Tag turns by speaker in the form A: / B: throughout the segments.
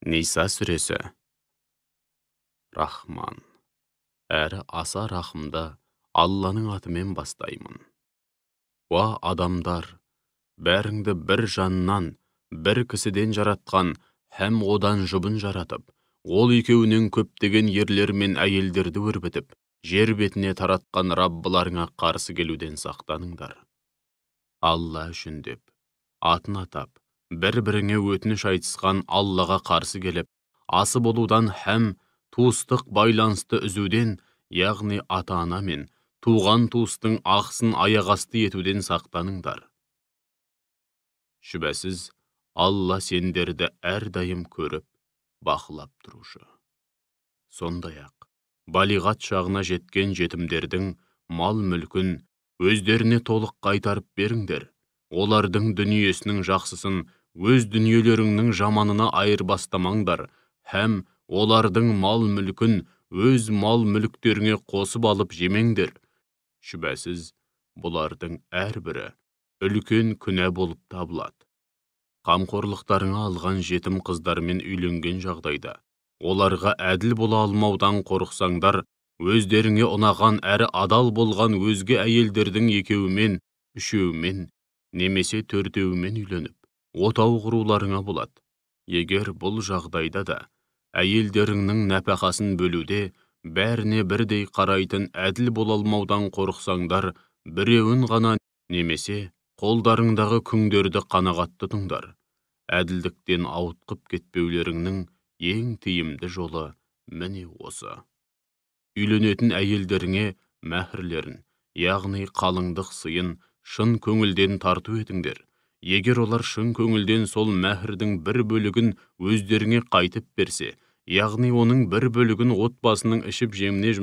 A: Ниса сүресі. Рахман. Әрі аса рахымды Алланың атымен бастаймын. Уа адамдар, бәріңді бір жаннан, бір кісіден жаратқан, һәм одан жұбын жаратып, ол екеуінен көптеген ерлер мен әйелдерді өрбітіп, жер бетіне таратқан Раббыларыңа қарсы келуден сақтаныңдар. Алла үшін деп, атын атап, бір-біріңе өтініш айтысқан Аллаға қарсы келіп, асы болудан һәм туыстық байланысты үзуден, яғни ата-ана мен туған туыстың ақысын аяқасты етуден сақтаныңдар. Шүбәсіз, Алла сендерді әрдайым көріп, бақылап тұрушы. Сондай-ақ, балиғат шағына жеткен жетімдердің мал-мүлкін өздеріне толық қайтарып беріңдер. Олардың дүниесінің жақсысын өз дүниелеріңнің жаманына айырбастамаңдар, һәм олардың мал-мүлкін өз мал-мүліктеріңе қосып алып жемеңдер. Шүбәсіз, бұлардың әрбірі үлкен күнә болып табылады. Қамқорлықтарыңа алған жетім қыздармен үйленген жағдайда, оларға әділ бола алмаудан қорықсаңдар, өздеріңе ұнаған әрі адал болған өзге әйелдердің екеуімен, үшеуімен, немесе төртеуімен үйленіп, отау құруларыңа болады. Егер бұл жағдайда да, әйелдеріңнің нәпақасын бөлуде, бәріне бірдей қарайтын әділ бола алмаудан қорықсаңдар, біреуін ғана немесе қолдарыңдағы күңдерді қанағат тұтыңдар. Әділдіктен ауытқып кетпеулеріңнің ең тиімді жолы міне осы. Үйленетін әйелдеріңе мәһрлерін, яғни қалыңдық сыйын шын көңілден тарту етіңдер. Егер олар шын көңілден сол мәһрдің бір бөлігін өздеріңе қайтып берсе, яғни оның бір бөлігін отбасының ішіп-жеміне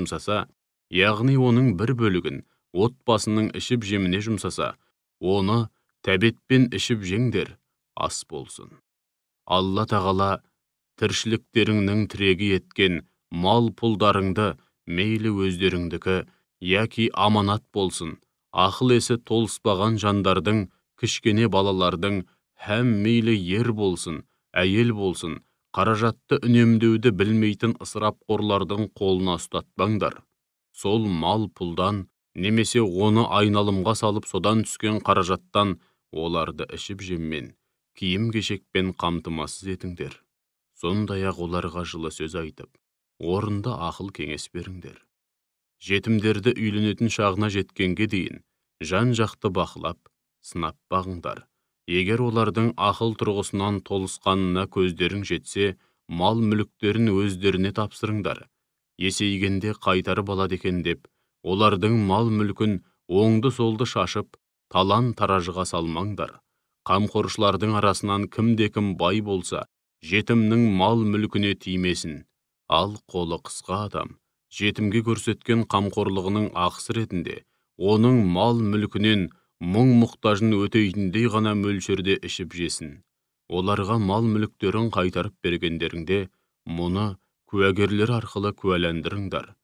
A: жұмсаса, оны тәбетпен ішіп жеңдер, ас болсын. Алла тағала тіршіліктеріңнің тірегі еткен мал-пұлдарыңды мейлі өздеріңдікі, яки аманат болсын, ақыл есі толыспаған жандардың, кішкене балалардың, һәм мейлі ер болсын, әйел болсын, қаражатты үнемдеуді білмейтін ысырапқорлардың қолына ұстатпаңдар. Сол мал-пұлдан немесе оны айналымға салып содан түскен қаражаттан оларды ішіп-жеммен, киім-кешекпен қамтамасыз етіңдер. Сондай-ақ оларға жылы сөз айтып, орынды ақыл кеңес беріңдер. Жетімдерді үйленетін шағына жеткенге дейін жан-жақты бақылап, сынап бағыңдар. Егер олардың ақыл тұрғысынан толысқанына көздерің жетсе, мал-мүліктерін өздеріне тапсырыңдар. Есейгенде қайтарып алады екен деп, олардың мал-мүлкін оңды-солды шашып, талан-таражыға салмаңдар. Қамқоршылардың арасынан кімде-кім бай болса, жетімнің мал-мүлкіне тимесін. Ал қолы қысқа адам, жетімге көрсеткен қамқорлығының ақысы ретінде, оның мал-мүлкінен мұң-мұқтажын өтейтіндей ғана мөлшерде ішіп жесін. Оларға мал-мүліктерін қайтарып бергендеріңде, мұны куәгерлер арқылы куәландырыңдар.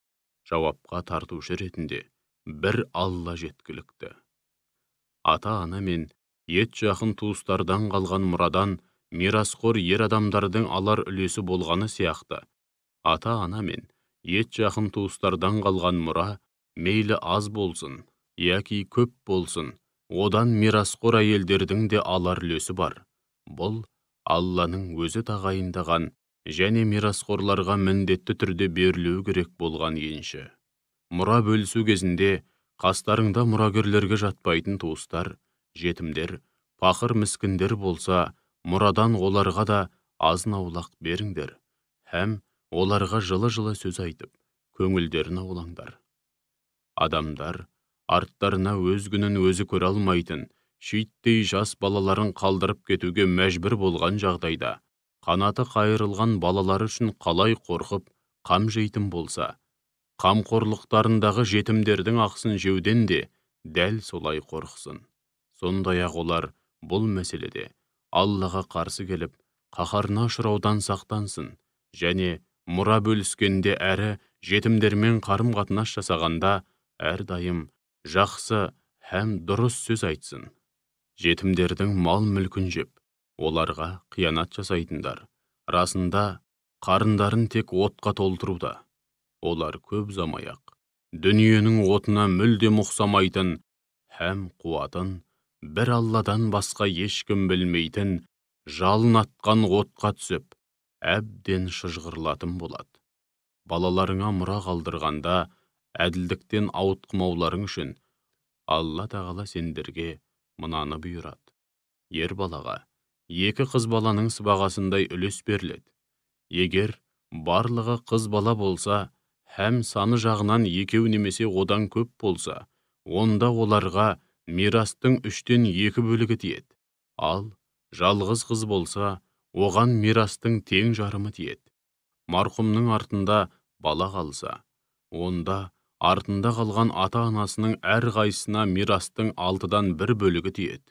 A: Жауапқа тартушы ретінде бір Алла жеткілікті. Ата-ана мен ет жақын туыстардан қалған мұрадан мирасқор ер адамдардың алар үлесі болғаны сияқты, ата-ана мен ет жақын туыстардан қалған мұра мейлі аз болсын, яки көп болсын, одан мирасқор әйелдердің де алар үлесі бар. Бұл Алланың өзі тағайындаған және мирасқорларға міндетті түрде берілуі керек болған енші. Мұра бөлісу кезінде қастарыңда мұрагерлерге жатпайтын туыстар, жетімдер, пақыр міскіндер болса, мұрадан оларға да азын-аулақ беріңдер, һәм оларға жылы-жылы сөз айтып, көңілдерін аулаңдар. Адамдар арттарына өз күнін өзі көре алмайтын, шиттей жас балаларын қалдырып кетуге мәжбүр болған жағдайда, қанаты қайырылған балалары үшін қалай қорқып, қам жейтін болса, қамқорлықтарындағы жетімдердің ақысын жеуден де дәл солай қорықсын. Сондай-ақ олар бұл мәселеде Аллаға қарсы келіп, қаһарына ұшыраудан сақтансын, және мұра бөліскенде әрі жетімдермен қарым-қатынас жасағанда әрдайым жақсы һәм дұрыс сөз айтсын. Жетімдердің мал-мүлкін жеп, оларға қиянат жасайтындар, Расында, қарындарын тек отқа толтыруда. Олар көп ұзамай-ақ дүниенің отына мүлдем ұқсамайтын һәм қуатын бір Алладан басқа ешкім білмейтін жалын атқан отқа түсіп, әбден шыжғырлатын болады. Балаларыңа мұра қалдырғанда әділдіктен ауытқымауларың үшін Алла тағала сендерге мынаны бұйырады. Ер балаға 2 қыз баланың сыбағасындай үлес беріледі. Егер барлығы қыз бала болса, һәм саны жағынан 2 немесе одан көп болса, онда оларға мирастың 3-тен 2 бөлігі тиеді. Ал жалғыз қыз болса, оған мирастың тең жарымы тиеді. Марқұмның артында бала қалса, онда артында қалған ата-анасының әрқайсысына мирастың 6-дан 1 бөлігі тиеді.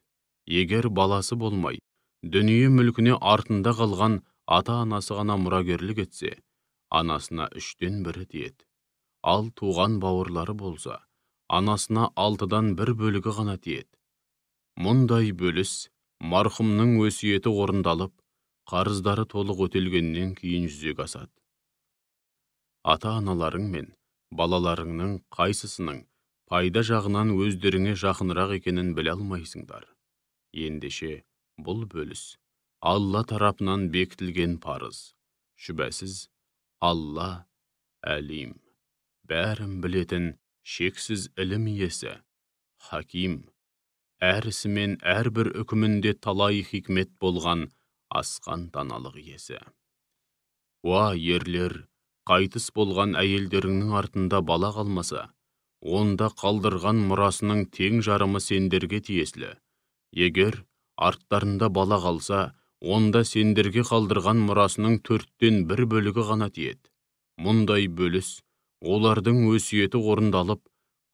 A: Егер баласы болмай, дүние мүлкіне артында қалған ата-анасы ғана мұрагерлік етсе, анасына 3-тен 1 тиеді. Ал туған бауырлары болса, анасына 6-дан 1 бөлігі ғана тиеді. Мұндай бөліс марқұмның өсиеті орындалып, қарыздары толық өтелгеннен кейін жүзеге асады. Ата-аналарың мен балаларыңның қайсысының пайда жағынан өздеріңе жақынырақ екенін біле алмайсыңдар. Ендеше бұл бөліс Алла тарапынан бекітілген парыз. Шүбәсіз, Алла әлим, бәрін білетін шексіз ілім иесі, хаким, әр ісі мен әрбір үкімінде талай хикмет болған асқан даналық иесі. Уа ерлер, қайтыс болған әйелдеріңнің артында бала қалмаса, онда қалдырған мұрасының тең жарымы сендерге тиесілі. Егер арттарында бала қалса, онда сендерге қалдырған мұрасының 4-тен 1 бөлігі ғана тиеді. Мұндай бөліс олардың өсиеті орындалып,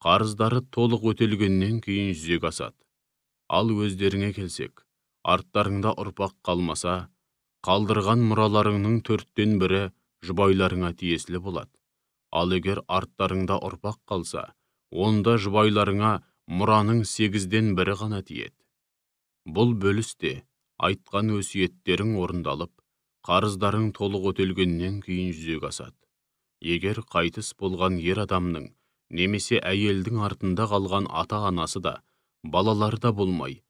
A: қарыздары толық өтелгеннен кейін жүзеге асады. Ал өздеріңе келсек, арттарыңда ұрпақ қалмаса, қалдырған мұраларыңның 4-тен 1-і жұбайларыңа тиесілі болады. Ал егер арттарыңда ұрпақ қалса, онда жұбайларыңа мұраның 8-ден 1-і ғана тиеді. Бұл бөлісте айтқан өсиеттерің орындалып, қарыздарың толық өтелгеннен кейін жүзеге асады. Егер қайтыс болған ер адамның немесе әйелдің артында қалған ата-анасы да, балалары да болмай,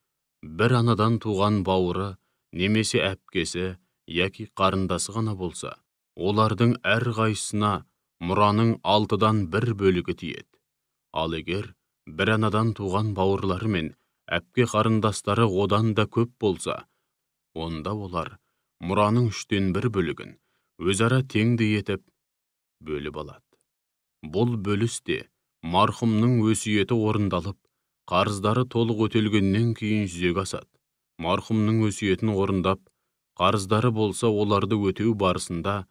A: бір анадан туған бауыры немесе әпкесі яки қарындасы ғана болса, олардың әрқайсысына мұраның 6-дан 1 бөлігі тиеді. Ал егер бір анадан туған бауырлары мен әпке қарындастары одан да көп болса, онда олар мұраның 3-тен 1 бөлігін өзара теңдей етіп бөліп алады. Бұл бөлісте марқұмның өсиеті орындалып, қарыздары толық өтелгеннен кейін жүзеге асады. Марқұмның өсиетін орындап, қарыздары болса оларды өтеу барысында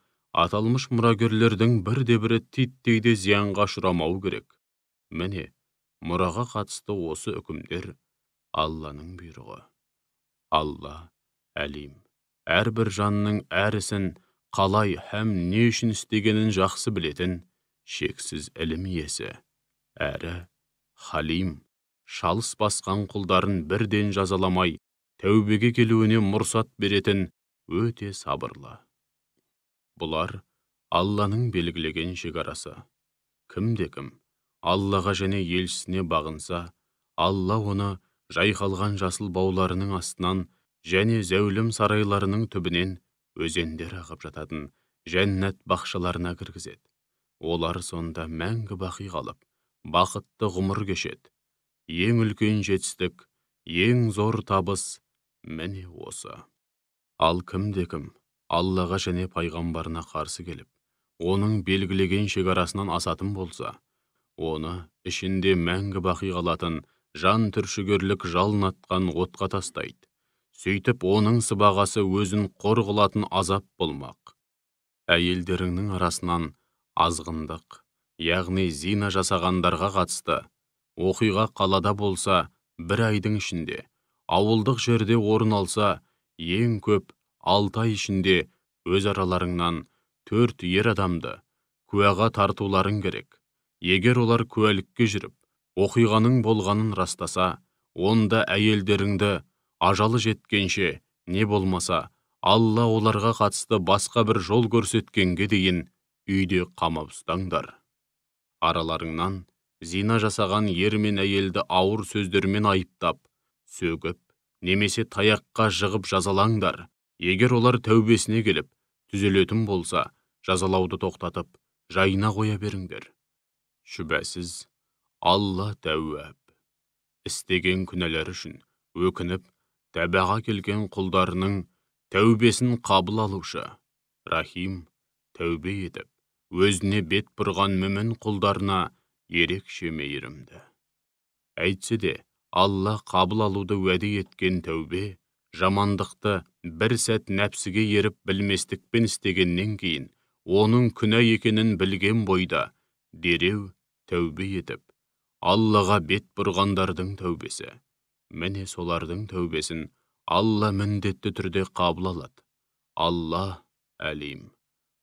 A: аталмыш мұрагерлердің бірде-бірі титтей де зиянға ұшырамау керек. Міне, мұраға қатысты осы үкімдер Алланың бұйрығы. Алла әлим, әрбір жанның әр ісін қалай һәм не үшін істегенін жақсы білетін шексіз ілім иесі, әрі халим, шалыс басқан құлдарын бірден жазаламай, тәубеге келуіне мұрсат беретін өте сабырлы. Бұлар Алланың белгілеген шекарасы. Кімде-кім Аллаға және елшісіне бағынса, Алла оны жайқалған жасыл бауларының астынан және зәулім сарайларының түбінен өзендер ағып жататын жәннат бақшаларына кіргізеді. Олар сонда мәңгі бақи қалып, бақытты ғұмыр кешеді. Ең үлкен жетістік, ең зор табыс міне осы. Ал кімде-кім Аллаға және пайғамбарына қарсы келіп, оның белгілеген шекарасынан асатын болса, оны ішінде мәңгі бақи қалатын жан түршігерлік жалын атқан отқа тастайды. Сөйтіп, оның сыбағасы өзін қор қылатын азап болмақ. Әйелдеріңнің арасынан азғындық, яғни зина жасағандарға қатысты оқиға қалада болса, 1 айдың ішінде, ауылдық жерде орын алса, ең көп 6 ай ішінде өз араларыңнан 4 ер адамды куәға тартуларың керек. Егер олар куәлікке жүріп, оқиғаның болғанын растаса, онда әйелдеріңді ажалы жеткенше, не болмаса, Алла оларға қатысты басқа бір жол көрсеткенге дейін үйде қамап ұстаңдар. Араларыңнан зина жасаған ер мен әйелді ауыр сөздермен айыптап, сөгіп, немесе таяққа жығып жазалаңдар. Егер олар тәубесіне келіп, түзелетін болса, жазалауды тоқтатып, жайына қоя беріңдер. Шүбәсіз, Алла тәуәп. Істеген күнәлар үшін өкініп, тәбаға келген құлдарының тәубесін қабыл алушы. Рахим, тәубе етіп, өзіне бет бұрған мүмін құлдарына ерекше мейірімді. Әйтсе де, Алла қабыл алуды уәде еткен тәубе, жамандықты бір сәт нәпсіге еріп білместікпен істегеннен кейін, оның күнә екенін білген бойда, дереу тәубе етіп, Аллаға бет бұрғандардың тәубесі. Міне солардың тәубесін Алла міндетті түрде қабыл алады. Алла әлим,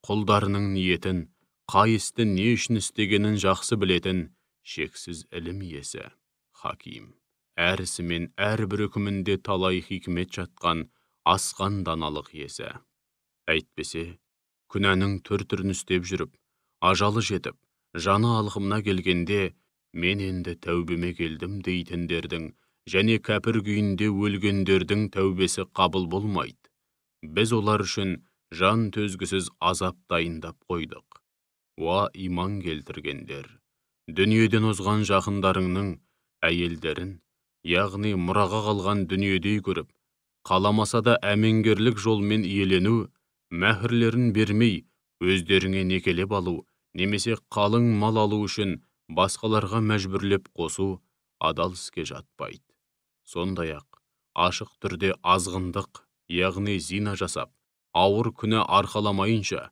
A: құлдарының ниетін, қай істі не үшін істегенін жақсы білетін, шексіз ілім иесі, хаким. Әр ісі мен әрбір үкімінде талай хикмет жатқан асқан даналық иесі. Әйтпесе, күнәнің түр-түрін істеп жүріп, ажалы жетіп, жаны алқымына келгенде, мен енді тәубеме келдім дейтіндердің және кәпір күйінде өлгендердің тәубесі қабыл болмайды. Біз олар үшін жан төзгісіз азап дайындап қойдық. Уа иман келтіргендер, дүниеден озған жақындарыңның әйелдерін, яғни мұраға қалған дүниедей көріп, қаламаса да әмеңгерлік жолмен иелену, мәһірлерін бермей, өздеріңе некелеп алу, немесе қалың мал алу үшін басқаларға мәжбүрлеп қосу адал іске жатпайды. Сондай-ақ, ашық түрде азғындық, яғни зина жасап, ауыр күнә арқаламайынша,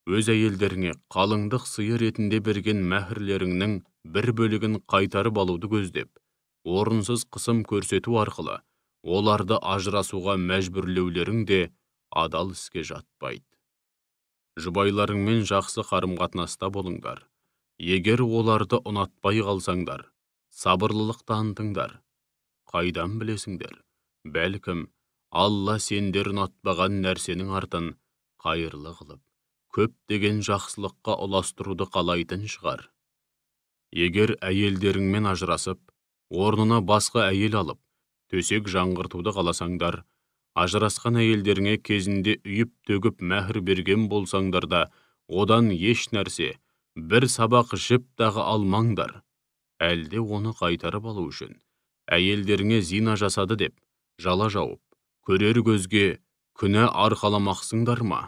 A: өз әйелдеріңе қалыңдық сыйы ретінде берген мәһірлеріңнің бір бөлігін қайтарып алуды көздеп, орынсыз қысым көрсету арқылы, оларды ажырасуға мәжбүрлеулерің де адал іске жатпайды. Жұбайларыңмен жақсы қарым-қатынаста болыңдар. Егер оларды ұнатпай қалсаңдар, сабырлылық танытыңдар. Қайдан білесіңдер? Бәлкім, Алла сендер ұнатпаған нәрсенің артын қайырлы қылып, көп деген жақсылыққа ұластыруды қалайтын шығар. Егер әйелдеріңмен ажырасып, орнына басқа әйел алып, төсек жаңғыртуды қаласаңдар, ажырасқан әйелдеріңе кезінде үйіп төгіп мәһір берген болсаңдар да, одан еш нәрсе, бір сабақ жіп дағы алмаңдар. Әлде оны қайтарып алу үшін, әйелдеріңе зина жасады деп, жала жауып, көрер көзге күнә арқаламақсыңдар ма?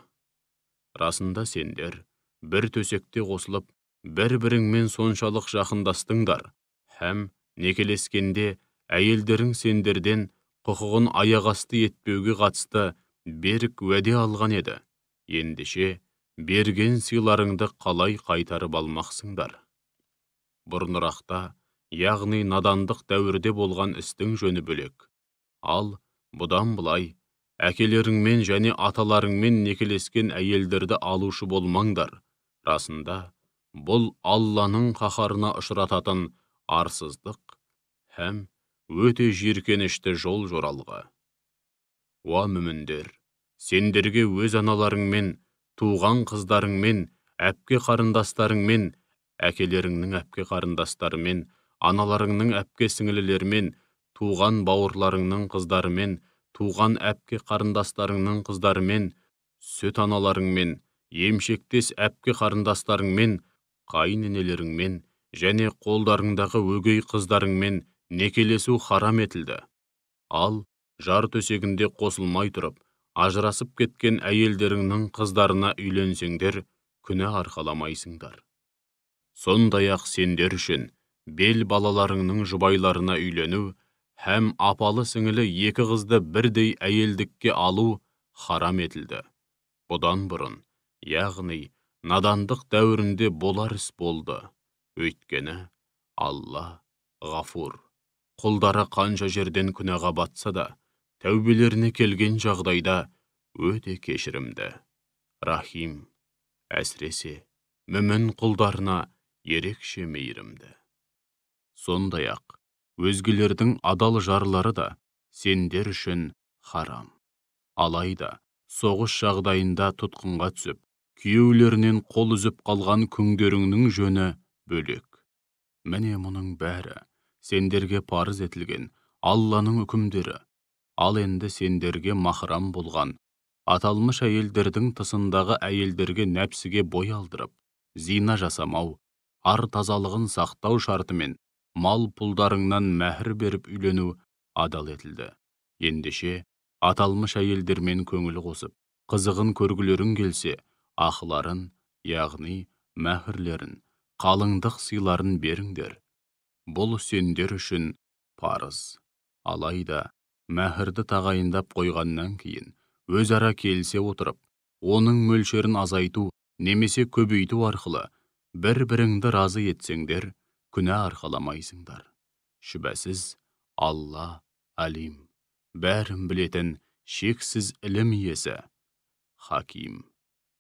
A: Расында сендер, бір төсекте қосылып, бір-біріңмен соншалық жақындастыңдар, һәм некелескенде әйелдерің сендерден құқығын аяқасты етпеуге қатысты берік уәде алған еді. Ендеше, берген сыйларыңды қалай қайтарып алмақсыңдар? Бұрынырақта, яғни надандық дәуірде болған істің жөні бөлек. Ал бұдан былай, әкелеріңмен және аталарыңмен некелескен әйелдерді алушы болмаңдар. Расында, бұл Алланың қаһарына ұшырататын арсыздық һәм өте жиіркенішті жол жоралғы. Уа мүміндер, сендерге өз аналарыңмен, туған қыздарыңмен, әпке қарындастарыңмен, әкелеріңнің әпке қарындастарымен, аналарыңның әпке сіңлілермен, туған бауырларыңның қыздарымен, туған әпке қарындастарыңның қыздарымен, сүт аналарыңмен, емшектес әпке қарындастарыңмен, қайненелеріңмен және қолдарыңдағы өгей қыздарыңмен некелесу харам етілді. Ал жар төсегінде қосылмай тұрып, ажырасып кеткен әйелдеріңнің қыздарына үйленсеңдер, күнә арқаламайсыңдар. Сондай-ақ сендер үшін бел балаларыңның жұбайларына үйлену һәм апалы сіңілі екі қызды бірдей әйелдікке алу харам етілді. Бұдан бұрын, яғни надандық дәуірінде болар іс болды. Өйткені Алла ғафур, құлдары қанша жерден күнәға батса да, тәубелеріне келген жағдайда өте кешірімді. Рахим, әсіресе мүмін құлдарына ерекше мейірімді. Сондай-ақ, өзгелердің адал жарлары да сендер үшін харам. Алайда, соғыс жағдайында тұтқынға түсіп, күйеулерінен қол үзіп қалған күңдеріңнің жөні бөлек. Міне мұның бәрі сендерге парыз етілген Алланың үкімдері. Ал енді сендерге махрам болған аталмыш әйелдердің тысындағы әйелдерге нәпсіге бой алдырып, зина жасамау, ар тазалығын сақтау шартымен мал пұлдарыңнан мәһір беріп үйлену адал етілді. Ендеше аталмыш әйелдермен көңіл қосып, қызығын көргілерің келсе, ақыларын, яғни мәһірлерін, қалыңдық сыйларын беріңдер. Бұл сендер үшін парыз. Алайда мәһірді тағайындап қойғаннан кейін өзара келісе отырып, оның мөлшерін азайту немесе көбейту арқылы бір-біріңді разы етсеңдер, күнә арқаламайсыңдар. Шүбәсіз, Алла алим, бәрін білетін шексіз ілім иесі, хаким,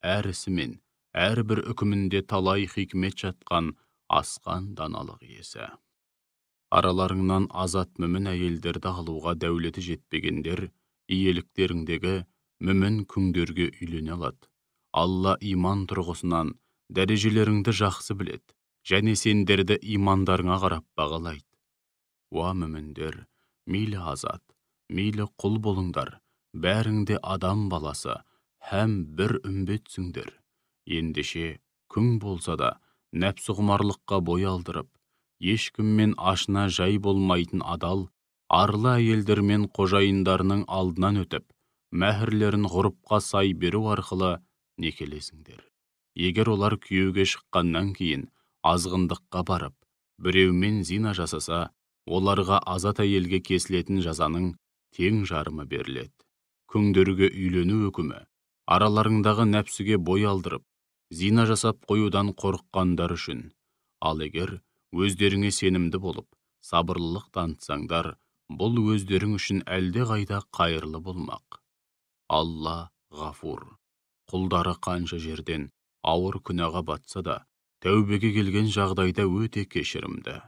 A: әр ісімен, әрбір үкімінде талай хикмет жатқан асқан даналық иесі. Араларыңнан азат мүмін әйелдерді алуға дәулеті жетпегендер, иеліктеріңдегі мүмін күңдерге үйлене алады. Алла иман тұрғысынан дәрежелеріңді жақсы білет, және сендерді имандарыңа қарап бағалайды. Уа мүміндер, мейлі азат, мейлі құл болыңдар, бәріңде адам баласы, һәм бір үмбетсіңдер. Ендеше күң болса да, нәпсі құмарлыққа бой алдырып, ешкіммен ашына жай болмайтын адал, арлы әйелдермен қожайындарының алдынан өтіп, мәһірлерін ғұрыпқа сай беру арқылы некелесіңдер. Егер олар күйеуге шыққаннан кейін азғындыққа барып, біреумен зина жасаса, оларға азат әйелге кесілетін жазаның тең жарымы беріледі. Күңдерге үйлену үкімі араларыңдағы нәпсіге бой алдырып, зина жасап қоюдан қорыққандар үшін. Ал егер өздеріңе сенімді болып, сабырлылық танытсаңдар, бұл өздерің үшін әлде қайда қайырлы болмақ. Алла ғафур, құлдары қанша жерден ауыр күнәға батса да, тәубеге келген жағдайда өте кешірімді.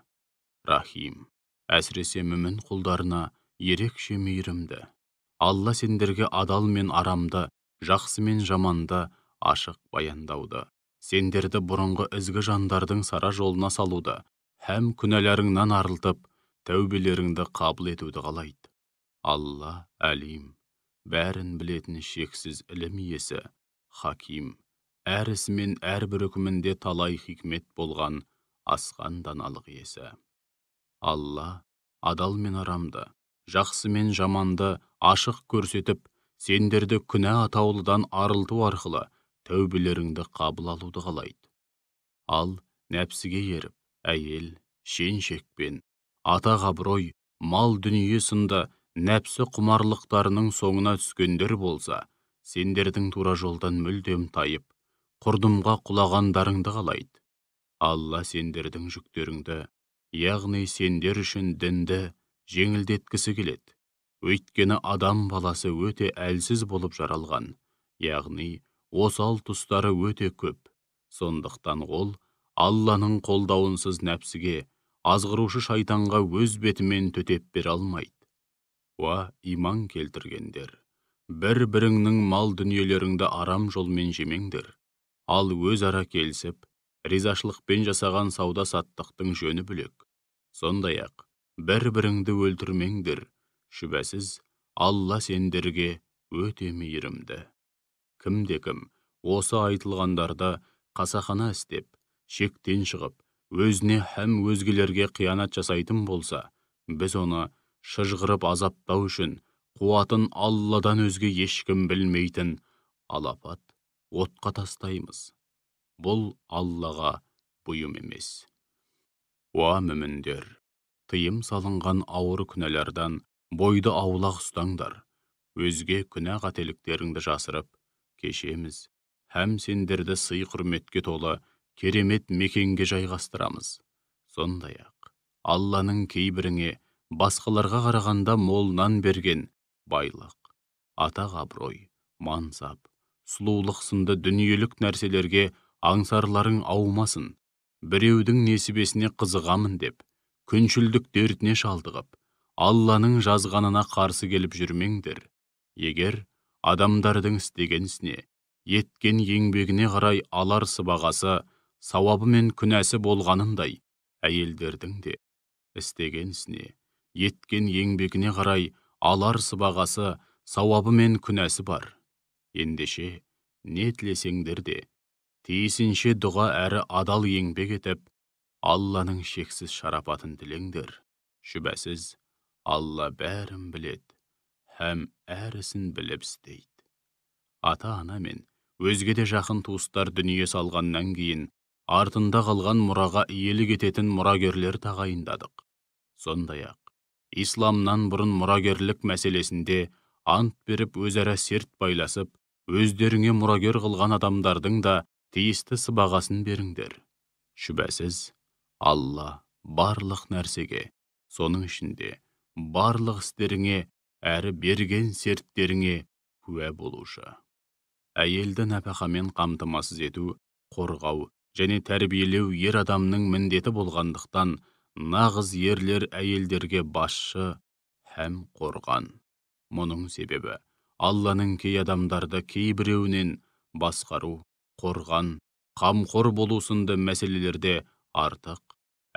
A: Рахим, әсіресе мүмін құлдарына ерекше мейірімді. Алла сендерге адал мен арамды, жақсы мен жаманды ашық баяндауды, сендерді бұрынғы ізгі жандардың сара жолына салуды, һәм күнәларыңнан арылтып, тәубелеріңді қабыл етуді қалайды. Алла әлим, бәрін білетін шексіз ілім иесі, хаким, әр ісімен әрбір үкімінде талай хикмет болған асқан даналық иесі. Алла адал мен арамды, жақсы мен жаманды ашық көрсетіп, сендерді күнә атаулыдан арылту арқылы тәубелеріңді қабыл алуды қалайды. Ал нәпсіге еріп, әйел, шен-шекпен, атақ-абырой, мал дүние сынды нәпсі құмарлықтарының соңына түскендер болса, сендердің тура жолдан мүлдем тайып, құрдымға құлағандарыңды қалайды. Алла сендердің жүктеріңді, яғни сендер үшін дінді жеңілдеткісі келеді. Өйткені адам баласы өте әлсіз болып жаралған, яғни осал тұстары өте көп. Сондықтан ол Алланың қолдауынсыз нәпсіге, азғырушы шайтанға өз бетімен төтеп бере алмайды. Уа иман келтіргендер, бір-біріңнің мал дүниелеріңді арам жолмен жемеңдер. Ал өз ара келісіп, ризашылықпен жасаған сауда-саттықтың жөні бөлек. Сондай-ақ, бір-біріңді өлтірмеңдер. Шүбәсіз, Алла сендерге өте мейірімді. Кімде-кім осы айтылғандарды қасақана істеп, шектен шығып, өзіне һәм өзгелерге қиянат жасайтын болса, біз оны шыжғырып азаптау үшін қуатын Алладан өзге ешкім білмейтін алапат отқа тастаймыз. Бұл Аллаға бұйым емес. Уа мүміндер, тыйым салынған ауыр күнәлардан бойды аулақ ұстаңдар. Өзге күнә қателіктеріңді жасырып, кешеміз, һәм сендерді сый-құрметке толы керемет мекенге жайғастырамыз. Сондай-ақ, Алланың кейбіріңе басқаларға қарағанда молынан берген байлық, атақ-абырой, мансап, сұлулық сынды дүниелік нәрселерге аңсарларың аумасын. Біреудің несібесіне қызығамын деп, күншілдік дертіне шалдығып, Алланың жазғанына қарсы келіп жүрмеңдер. Егер адамдардың істеген ісіне, еткен еңбегіне қарай алар сыбағасы, сауабы мен күнәсі болғанындай, әйелдердің де істеген ісіне, еткен еңбегіне қарай алар сыбағасы, сауабы мен күнәсі бар. Ендеше, не тілесеңдер де, тиісінше дұға әрі адал еңбек етіп, Алланың шексіз шарапатын тілеңдер. Шүбәсіз, Алла бәрін біледі, һәм әрісін біліп істейді. Ата-ана мен өзге де жақын туыстар дүние салғаннан кейін, артында қалған мұраға иелік ететін мұрагерлер тағайындадық. Сондай-ақ, исламнан бұрын мұрагерлік мәселесінде ант беріп өзара серт байласып, өздеріңе мұрагер қылған адамдардың да тиісті сыбағасын беріңдер. Шүбәсіз, Алла барлық нәрсеге, соның ішінде барлық істеріңе әрі берген серттеріңе куә болушы. Әйелді нәпақамен қамтамасыз ету, қорғау және тәрбиелеу ер адамның міндеті болғандықтан, нағыз ерлер әйелдерге басшы һәм қорған. Мұның себебі, Алланың кей адамдарды кейбіреуінен басқару, қорған, қамқор болу сынды мәселелерде артық,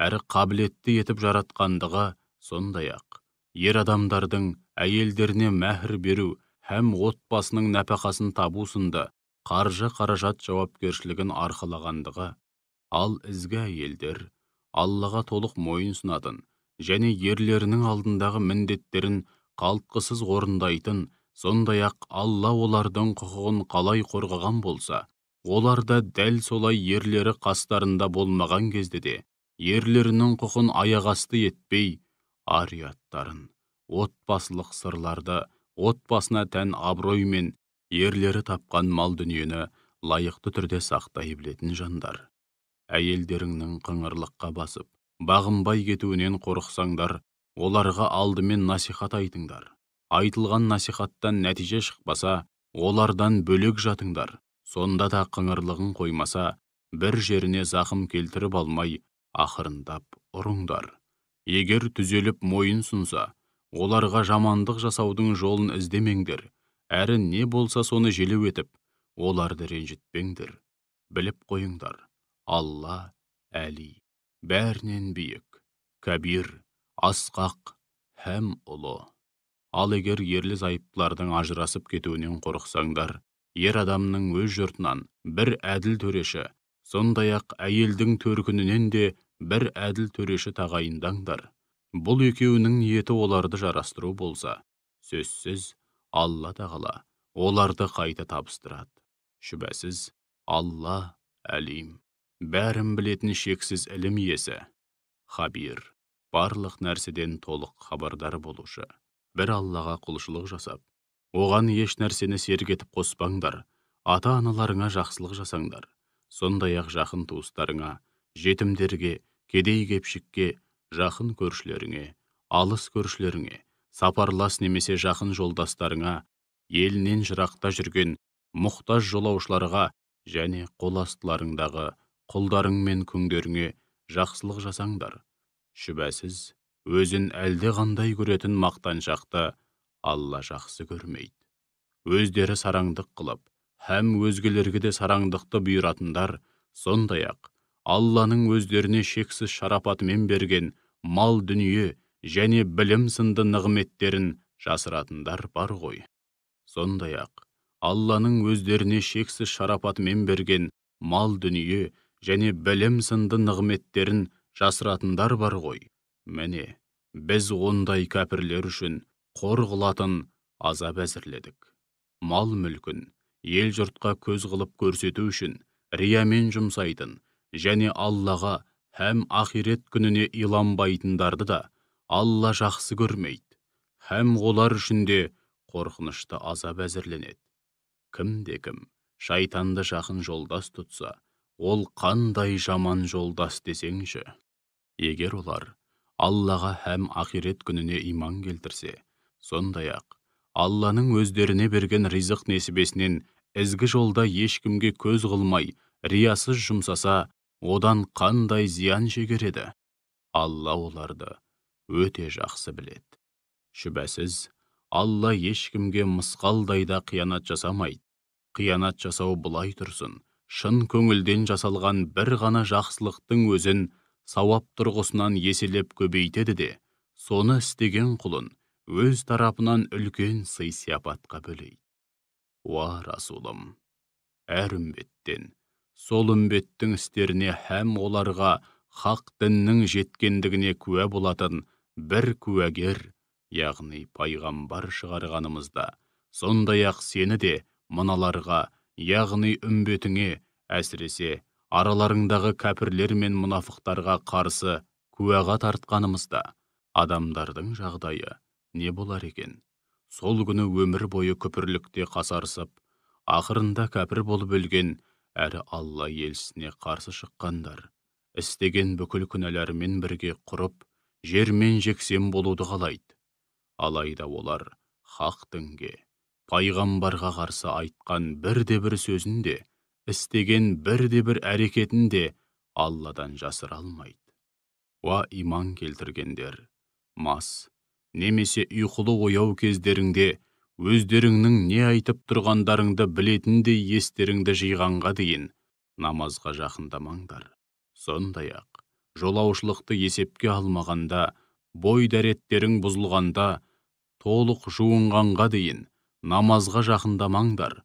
A: әрі қабілетті етіп жаратқандығы, сондай-ақ, ер адамдардың әйелдеріне мәһір беру һәм отбасының нәпақасын табу сынды қаржы қаражат жауапкершілігін арқалағандығы, ал ізгі әйелдер Аллаға толық мойын сұнатын және ерлерінің алдындағы міндеттерін қалтқысыз орындайтын, сондай-ақ Алла олардың құқығын қалай қорғаған болса, олар да дәл солай ерлері қастарында болмаған кезде де, ерлерінің құқын аяқасты етпей, ар-ұяттарын, отбасылық сырларды, отбасына тән абырой мен ерлері тапқан мал дүниені лайықты түрде сақтай білетін жандар. Әйелдеріңнің қыңырлыққа басып, бағынбай кетуінен қорықсаңдар, оларға алдымен насихат айтыңдар. Айтылған насихаттан нәтиже шықпаса, олардан бөлек жатыңдар. Сонда да қыңырлығын қоймаса, бір жеріне зақым келтіріп алмай, ақырындап ұрыңдар. Егер түзеліп мойын сұнса, оларға жамандық жасаудың жолын іздемеңдер, әрі не болса соны желеу етіп, оларды ренжітпеңдер. Біліп қойыңдар, Алла Әли, бәрінен биік, кәбир, асқақ һәм ұлы. Ал егер ерлі зайыптылардың ажырасып кетуінен қорықсаңдар, ер адамның өз жұртынан бір әділ төреші, сондай-ақ әйелдің төркінінен де бір әділ төреші тағайындаңдар. Бұл екеуінің ниеті оларды жарастыру болса, сөзсіз Алла тағала оларды қайта табыстырады. Шүбәсіз, Алла Әлим, бәрін білетін шексіз ілім иесі, Хабир, барлық нәрседен толық хабардар болушы. Бір Аллаға құлшылық жасап, оған еш нәрсені серік етіп қоспаңдар, ата-аналарыңа жақсылық жасаңдар. Сондай-ақ жақын туыстарыңа, жетімдерге, кедей-кепшікке, жақын көршілеріңе, алыс көршілеріңе, сапарлас немесе жақын жолдастарыңа, елінен жырақта жүрген мұқтаж жолаушыларға және қоластыларыңдағы құлдарың мен күңдеріңе жақсылық жасаңдар. Шүбәсіз, өзін әлде қандай көретін мақтаншақты Алла жақсы көрмейді. Өздері сараңдық қылып, һәм өзгелерге де сараңдықты бұйыратындар, сондай-ақ Алланың өздеріне шексіз шарапатымен берген мал дүние және білім сынды нығметтерін жасыратындар бар ғой. Сондай-ақ Алланың өздеріне шексіз шарапатымен берген мал дүние және білім сынды нығметтерін жасыратындар бар ғой. Міне, біз ондай кәпірлер үшін қор қылатын азап әзірледік. Мал мүлкін ел жұртқа көз қылып көрсету үшін риямен жұмсайтын және Аллаға һәм ақирет күніне иланбайтындарды да Алла жақсы көрмейді, һәм олар үшін де қорқынышты азап әзірленеді. Кім-де-кім шайтанды жақын жолдас тұтса, ол қандай жаман жолдас десеңші. Егер олар Аллаға һәм ақирет күніне иман келтірсе, сондай-ақ Алланың өздеріне берген ризық несібесінен ізгі жолда ешкімге көз қылмай, риясыз жұмсаса, одан қандай зиян шегереді? Алла оларды өте жақсы біледі. Шүбәсіз, Алла ешкімге мысқалдайда қиянат жасамайды. Қиянат жасау бұлай тұрсын. Шын көңілден жасалған бір ғана жақсылықтың өзін сауап тұрғысынан еселеп көбейтеді де, соны істеген құлын өз тарапынан үлкен сый сияпатқа бөлейді. Уа Расулым, әр үмбеттен, сол үмбеттің істеріне һәм оларға хақ діннің жеткендігіне куә болатын бір куәгер, яғни пайғамбар шығарғанымызда, сондай-ақ сені де мыналарға, яғни үмбетіңе, әсіресе араларыңдағы кәпірлер мен мұнафықтарға қарсы куәға тартқанымызда, адамдардың жағдайы не болар екен? Сол күні өмір бойы күпірлікте қасарысып, ақырында кәпір болып өлген, әрі Алла елшісіне қарсы шыққандар, істеген бүкіл күнәларымен бірге құрып, жермен жексен болуды қалайды. Алайда олар хақ дінге, пайғамбарға қарсы айтқан бірде-бір сөзін де, істеген бірде-бір әрекетін де Алладан жасыра алмайды. Уа иман келтіргендер, мас, немесе ұйқылы ояу кездеріңде өздеріңнің не айтып тұрғандарыңды білетіндей естеріңді жиғанға дейін намазға жақындамаңдар. Сондай-ақ, жолаушылықты есепке алмағанда, бой дәреттерің бұзылғанда, толық жуынғанға дейін намазға жақындамаңдар.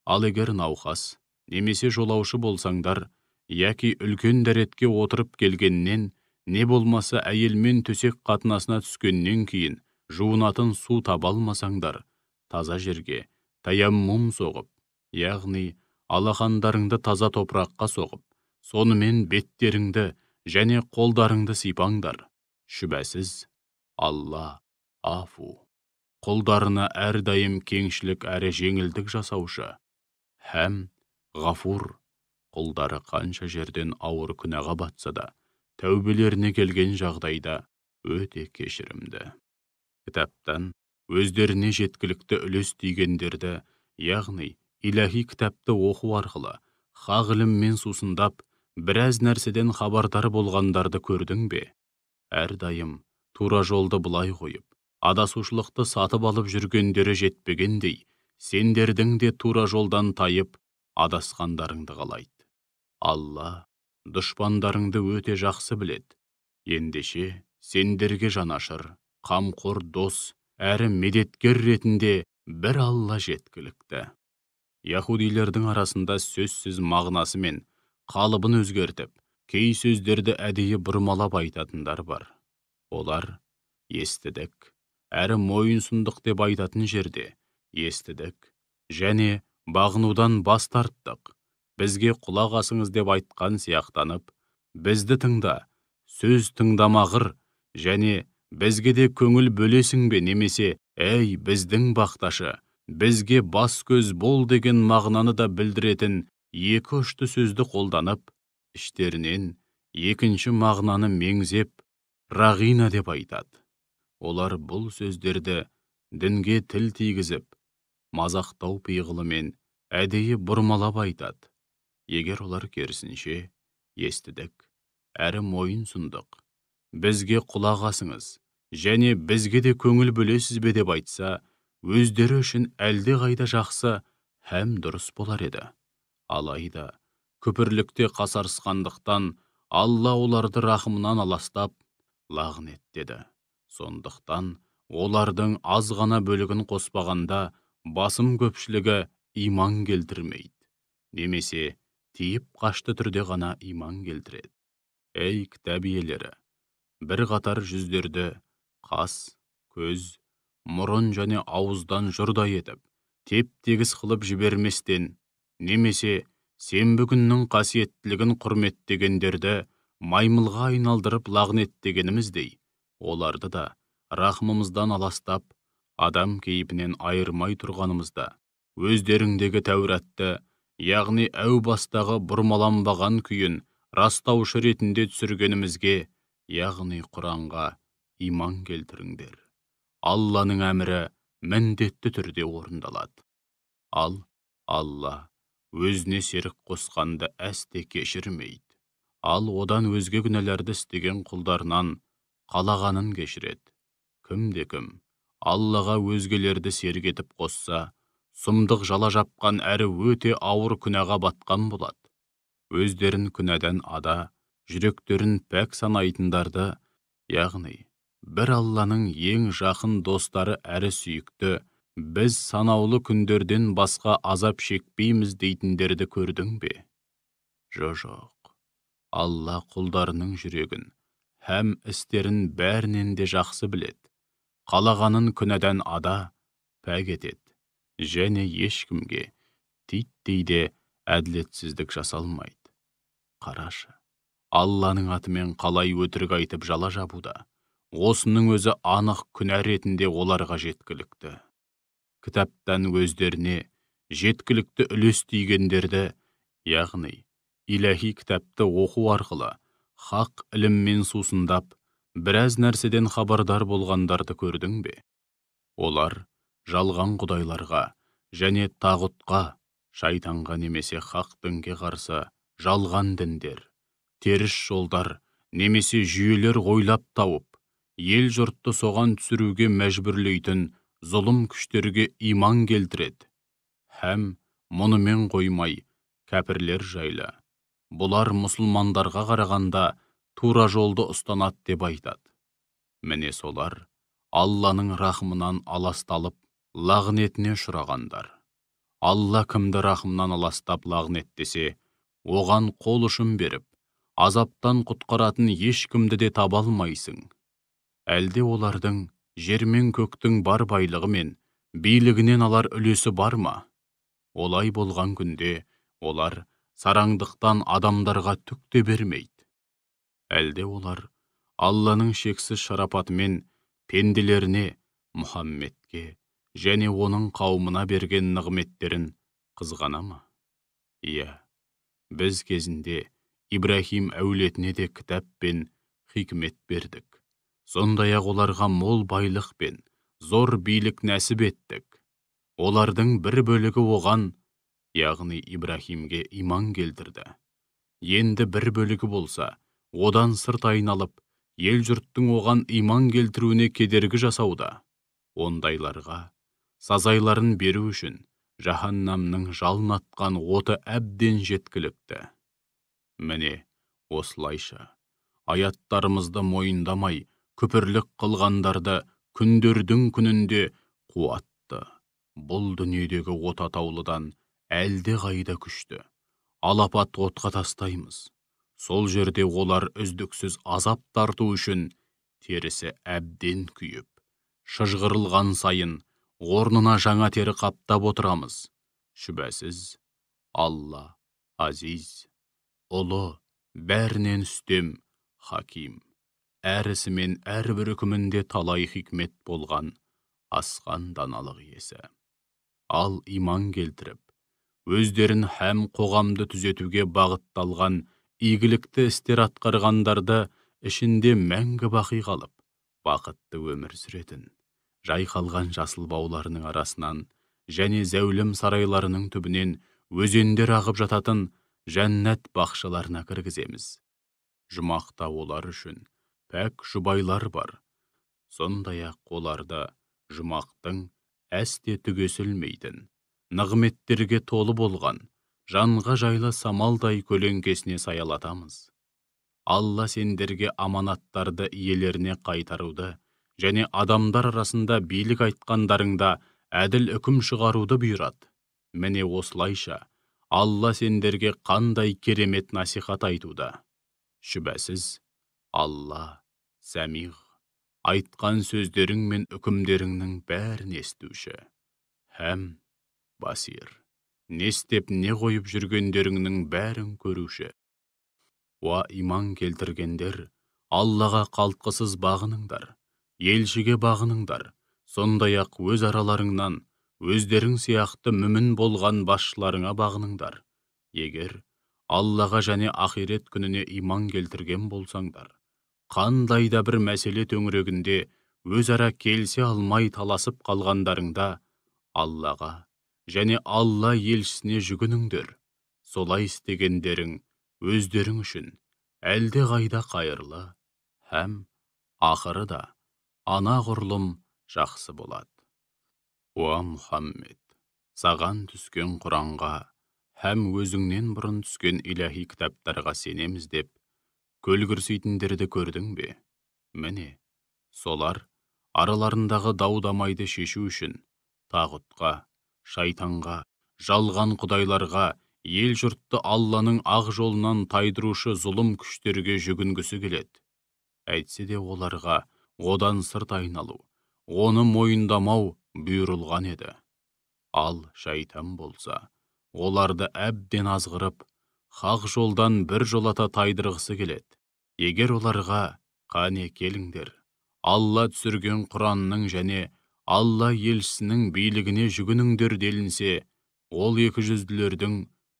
A: Ал егер науқас, немесе жолаушы болсаңдар, яки үлкен дәретке отырып келгеннен, не болмаса әйелмен төсек қатынасына түскеннен кейін жуынатын су таба алмасаңдар, таза жерге таяммум соғып, яғни алақандарыңды таза топыраққа соғып, сонымен беттеріңді және қолдарыңды сипаңдар. Шүбәсіз, Алла афу, құлдарына әрдайым кеңшілік әрі жеңілдік жасаушы, һәм ғафур, құлдары қанша жерден ауыр күнәға батса да, тәубелеріне келген жағдайда өте кешірімді. Кітаптан өздеріне жеткілікті үлес тигендерді, яғни иләһи кітапты оқу арқылы хақ іліммен сусындап, біраз нәрседен хабардар болғандарды көрдің бе? Әрдайым тура жолды бұлай қойып, адасушылықты сатып алып жүргендері жетпегендей, сендердің де тура жолдан тайып, адасқандарыңды қалайды. Алла дұшпандарыңды өте жақсы біледі. Ендеше сендерге жанашыр, қамқор дос, әрі медеткер ретінде бір Алла жеткілікті. Яһудилердің арасында сөзсіз мағынасы мен қалыбын өзгертіп, кей сөздерді әдейі бұрмалап айтатындар бар. Олар естідік, әрі мойынсұндық деп айтатын жерде естідік, және бағынудан бас тарттық, бізге құлақ асыңыз деп айтқан сияқтанып, бізді тыңда, сөз тыңдамағыр, және бізге де көңіл бөлесің бе, немесе әй біздің бақташы, бізге бас көз бол деген мағынаны да білдіретін екі ұшты сөзді қолданып, іштерінен екінші мағынаны меңзеп, рағина деп айтады. Олар бұл сөздерді дінге тіл тигізіп, мазақтау пиғылымен әдейі бұрмалап айтады. Егер олар керісінше, естідік, әрі мойын сұндық, бізге құлақ асыңыз, және бізге де көңіл бөлесіз бе деп айтса, өздері үшін әлде қайда жақсы һәм дұрыс болар еді. Алайда, күпірлікте қасарысқандықтан Алла оларды рахымынан аластап, лағнеттеді. Сондықтан, олардың аз ғана бөлігін қоспағанда, басым көпшілігі иман келтірмейді, немесе тиіп қашты түрде ғана иман келтіреді. Әй кітап иелері, бір қатар жүздерді қас, көз, мұрын және ауыздан жұрдай етіп, теп-тегіс қылып жіберместен, немесе сенбі күннің қасиеттілігін құрметтегендерді маймылға айналдырып лағнеттегеніміздей, оларды да рахмымыздан аластап, адам кейпінен айырмай тұрғанымызда, өздеріңдегі Тәуратты, яғни әу бастағы бұрмаланбаған күйін растаушы ретінде түсіргенімізге, яғни Құранға иман келтіріңдер. Алланың әмірі міндетті түрде орындалады. Ал Алла өзіне серік қосқанды әсте кешірмейді. Ал одан өзге күнәларды істеген құлдарынан қалағанын кешіреді. Кім-де-кім Аллаға өзгелерді серік етіп қосса, сұмдық жала жапқан әрі өте ауыр күнәға батқан болады. Өздерін күнәдан ада, жүректерін пәк санайтындарды, яғни бір Алланың ең жақын достары әрі сүйікті, біз санаулы күндерден басқа азап шекпейміз дейтіндерді көрдің бе? Жоқ. Алла құлдарының жүрегін һәм істерін бәрінен де жақсы біледі. Қалағанын күнәдан ада, пәк етеді. Және ешкімге титтей де әділетсіздік жасалмайды. Қарашы, Алланың атымен қалай өтірік айтып жала жабуда. Осының өзі анық күнә ретінде оларға жеткілікті. Кітаптан өздеріне жеткілікті үлес тигендерді, яғни иләһи кітапты оқу арқылы хақ іліммен сусындап, біраз нәрседен хабардар болғандарды көрдің бе? Олар жалған құдайларға және тағутқа, шайтанға немесе хақ дінге қарсы жалған діндер, теріс жолдар немесе жүйелер ойлап тауып, ел жұртты соған түсіруге мәжбүрлейтін зұлым күштерге иман келтіреді. Һәм мұнымен қоймай, кәпірлер жайлы, бұлар мұсылмандарға қарағанда тура жолды ұстанады деп айтады. Міне солар Алланың рахымынан аласталып, лағнетіне ұшырағандар. Алла кімді рахымнан аластап лағнеттесе, оған қол ұшын беріп, азаптан құтқаратын ешкімді де таба алмайсың. Әлде олардың жер мен көктің бар байлығы мен билігінен алар үлесі бар ма? Олай болған күнде олар сараңдықтан адамдарға түк те бермейді. Әлде олар Алланың шексіз шарапатымен пенделеріне, Мұхаммедке және оның қауымына берген нығметтерін қызғана ма? Иә, біз кезінде Ибрахим әулетіне де кітап пен хикмет бердік. Сондай-ақ оларға мол байлық пен зор билік нәсіп еттік. Олардың бір бөлігі оған, яғни Ибрахимге иман келтірді. Енді бір бөлігі болса, одан сырт айналып, ел жұрттың оған иман келтіруіне кедергі жасауда. Ондайларға сазайларын беру үшін жаһаннамның жалын атқан оты әбден жеткілікті. Міне, осылайша аяттарымызды мойындамай күпірлік қылғандарды күндердің күнінде қуатты, бұл дүниедегі от атаулыдан әлде қайда күшті алапат отқа тастаймыз. Сол жерде олар үздіксіз азап тарту үшін терісі әбден күйіп, шыжғырылған сайын орнына жаңа тері қаптап отырамыз. Шүбәсіз, Алла азиз, ұлы, бәрінен үстем, хаким, әрісі мен әрбір үкімінде талай хикмет болған асқан даналық иесі. Ал иман келтіріп, өздерін һәм қоғамды түзетуге бағытталған игілікті істер атқарғандарды ішінде мәңгі бақи қалып, бақытты өмір сүретін, жайқалған жасыл бауларының арасынан және зәулім сарайларының түбінен өзендер ағып жататын жәннат бақшаларына кіргіземіз. Жұмақта олар үшін пәк жұбайлар бар. Сондай-ақ оларды жұмақтың әсте түгесілмейтін, нығметтерге толы болған, жанға жайлы самалдай көлеңкесіне саялатамыз. Алла сендерге аманаттарды иелеріне қайтаруды және адамдар арасында билік айтқандарыңда әділ үкім шығаруды бұйырады. Міне осылайша Алла сендерге қандай керемет насихат айтуда. Шүбәсіз, Алла сәмиғ, айтқан сөздерің мен үкімдеріңнің бәрін естуші, һәм басир, не істеп не қойып жүргендеріңнің бәрін көруші. Уа иман келтіргендер, Аллаға қалтқысыз бағыныңдар, елшіге бағыныңдар, сондай-ақ өз араларыңнан өздерің сияқты мүмін болған басшыларыңа бағыныңдар. Егер Аллаға және ақирет күніне иман келтірген болсаңдар, қандай да бір мәселе төңірегінде өзара келісе алмай таласып қалғандарыңда, Аллаға және Алла елшісіне жүгініңдер. Солай істегендерің өздерің үшін әлде қайда қайырлы, һәм ақыры да анағұрлым жақсы болады. Уа Мұхаммед, саған түскен Құранға һәм өзіңнен бұрын түскен иләһи кітаптарға сенеміз деп көлгірсейтіндерді көрдің бе? Міне, солар араларындағы дау-дамайды шешу үшін тағутқа, шайтанға, жалған құдайларға, ел жұртты Алланың ақ жолынан тайдырушы зұлым күштерге жүгінгісі келеді. Әйтсе де оларға одан сырт айналу, оны мойындамау бұйырылған еді. Ал шайтан болса, оларды әбден азғырып, хақ жолдан бір жолата тайдырғысы келеді. Егер оларға «Қане келіңдер, Алла түсірген Құранның және Алла елшісінің билігіне жүгініңдер» делінсе, ол екіжүзділердің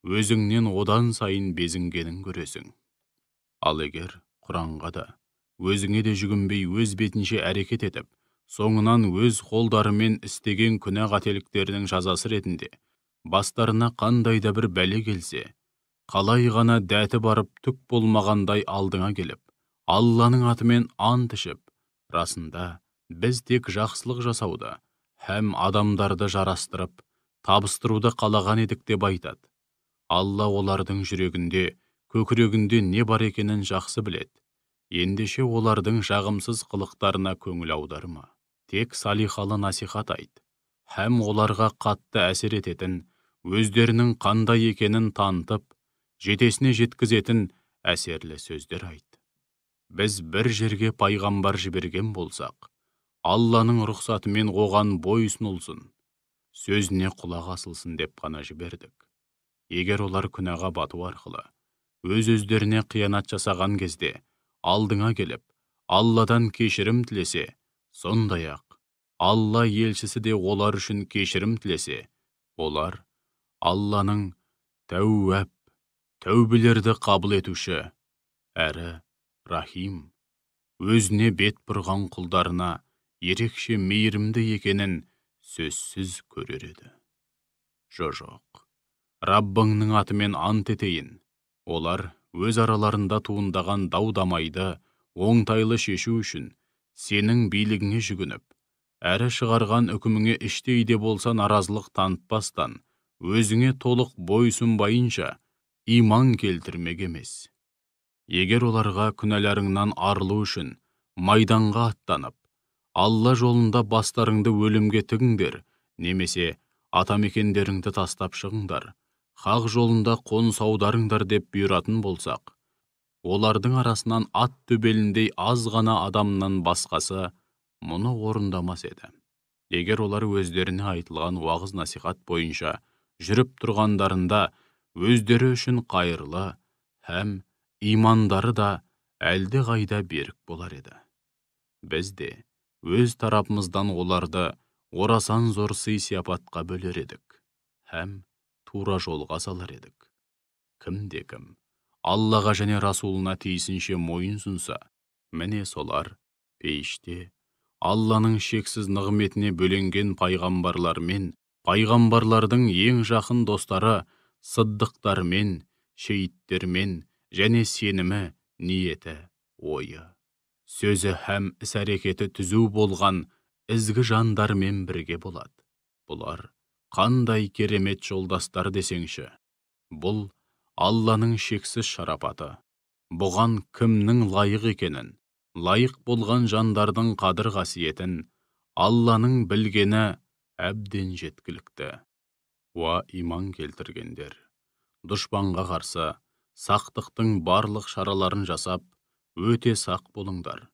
A: өзіңнен одан сайын безінгенін көресің. Ал егер Құранға да өзіңе де жүгінбей өз бетінше әрекет етіп, соңынан өз қолдарымен істеген күнә қателіктерінің жазасы ретінде бастарына қандай да бір бәле келсе, қалай ғана дәті барып түк болмағандай алдыңа келіп, Алланың атымен ант ішіп, расында біз тек жақсылық жасауды һәм адамдарды жарастырып, табыстыруды қалаған едік деп айтады. Алла олардың жүрегінде, көкірегінде не бар екенін жақсы біледі. Ендеше олардың жағымсыз қылықтарына көңіл аударма. Тек салихалы насихат айт. Һәм оларға қатты әсер ететін, өздерінің қандай екенін танытып, жетесіне жеткізетін әсерлі сөздер айт. Біз бір жерге пайғамбар жіберген болсақ, Алланың рұқсатымен оған бойұсынылсын, сөзіне құлақ асылсын деп қана жібердік. Егер олар күнәға бату арқылы өз-өздеріне қиянат жасаған кезде алдыңа келіп, Алладан кешірім тілесе, сондай-ақ Алла елшісі де олар үшін кешірім тілесе, олар Алланың тәуәп, тәубелерді қабыл етуші, әрі Рахим, өзіне бет бұрған құлдарына ерекше мейірімді екенін сөзсіз көрер еді. Жоқ, Раббыңның атымен ант етейін, олар өз араларында туындаған дау-дамайды оңтайлы шешу үшін сенің билігіңе жүгініп, әрі шығарған үкіміңе іштей де болса наразылық танытпастан, өзіңе толық бойсұнбайынша иман келтірмек емес. Егер оларға күнәларыңнан арылу үшін майданға аттанып, Алла жолында бастарыңды өлімге тігіңдер, немесе атамекендеріңді тастап шығыңдар, хақ жолында қоныс аударыңдар деп бұйыратын болсақ, олардың арасынан ат төбеліндей аз ғана адамнан басқасы мұны орындамас еді. Егер олар өздеріне айтылған уағыз насихат бойынша жүріп тұрғандарында өздері үшін қайырлы һәм имандары да әлде қайда берік болар еді. Біз де өз тарапымыздан оларды орасан зор сый-сияпатқа бөлер едік, һәм тура жолға салар едік. Кім-кім Аллаға және Расулына тиісінше мойынсұнса, міне солар пейіште Алланың шексіз нығметіне бөленген пайғамбарлармен, пайғамбарлардың ең жақын достары сыддықтармен, шейіттермен және сенімі, ниеті, ойы, сөзі һәм іс-әрекеті түзу болған ізгі жандармен бірге болады. Бұлар қандай керемет жолдастар десеңші. Бұл Алланың шексіз шарапаты. Бұған кімнің лайық екенін, лайық болған жандардың қадір-қасиетін Алланың білгені әбден жеткілікті. Уа иман келтіргендер, дұшпанға қарсы сақтықтың барлық шараларын жасап, өте сақ болыңдар.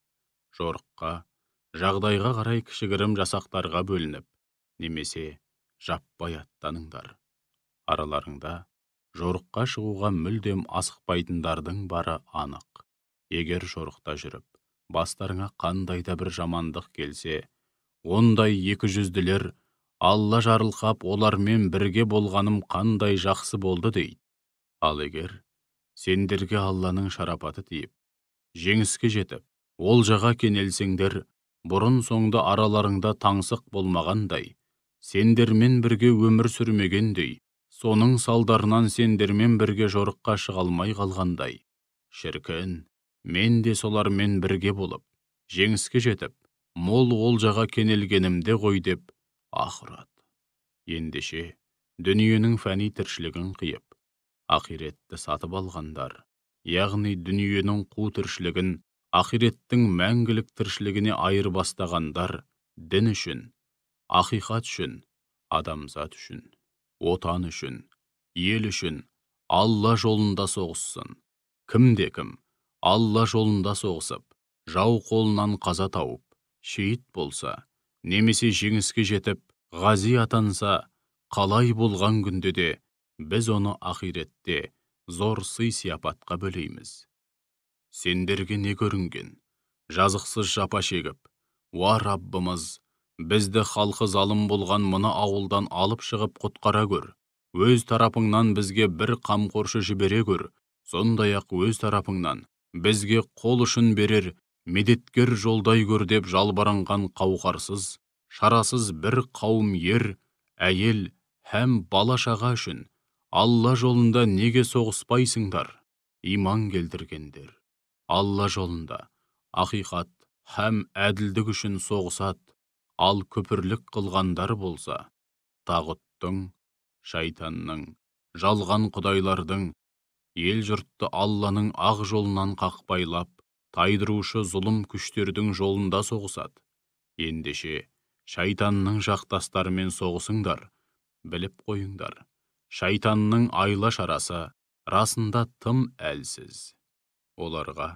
A: Жорыққа, жағдайға қарай кішігірім жасақтарға бөлініп, немесе жаппай аттаныңдар. Араларыңда жорыққа шығуға мүлдем асықпайтындардың бары анық. Егер жорықта жүріп, бастарыңа қандай да бір жамандық келсе, ондай екіжүзділер Алла жарылқап олармен бірге болғаным қандай жақсы болды дейді. Ал егер сендерге Алланың шарапаты тиіп, жеңіске жетіп, олжаға кенелсеңдер, бұрын соңды араларыңда таңсық болмағандай, сендермен бірге өмір сүрмегендей, соның салдарынан сендермен бірге жорыққа шыға алмай қалғандай. Шіркін, мен де солармен бірге болып, жеңіске жетіп, мол олжаға кенелгенімде ғой деп аһ ұрады. Ендеше, дүниенің фәни тіршілігін қиып, ақиретті сатып алғандар, яғни дүниенің қу тіршілігін ақиреттің мәңгілік тіршілігіне айырбастағандар, дін үшін, ақиқат үшін, адамзат үшін, отан үшін, ел үшін, Алла жолында соғыссын. Кім Алла жолында соғысып, жау қолынан қаза тауып, шейіт болса, немесе жеңіске жетіп, ғази атанса, қалай болған күнде де біз оны ақиретте зор сый сияпатқа бөлейміз. Сендерге не көрінген? Жазықсыз жапа шегіп, уа Раббымыз, бізді халқы залым болған мына ауылдан алып шығып құтқара көр. Өз тарапыңнан бізге бір қамқоршы жібере көр. Сондай-ақ өз тарапыңнан бізге қол ұшын берер, медеткер жолдай көр деп жалбарынған қауқарсыз, шарасыз бір қауым ер, әйел һәм бала-шаға үшін Алла жолында неге соғыспайсыңдар? Иман келтіргендер. Алла жолында ақиқат һәм әділдік үшін соғысат, ал күпірлік қылғандар болса, тағуттың, шайтанның, жалған құдайлардың, ел жұртты Алланың ақ жолынан қақпайлап, тайдырушы зұлым күштердің жолында соғысады. Ендеше, шайтанның жақтастарымен соғысыңдар, біліп қойыңдар. Шайтанның айла шарасы расында тым әлсіз. Оларға,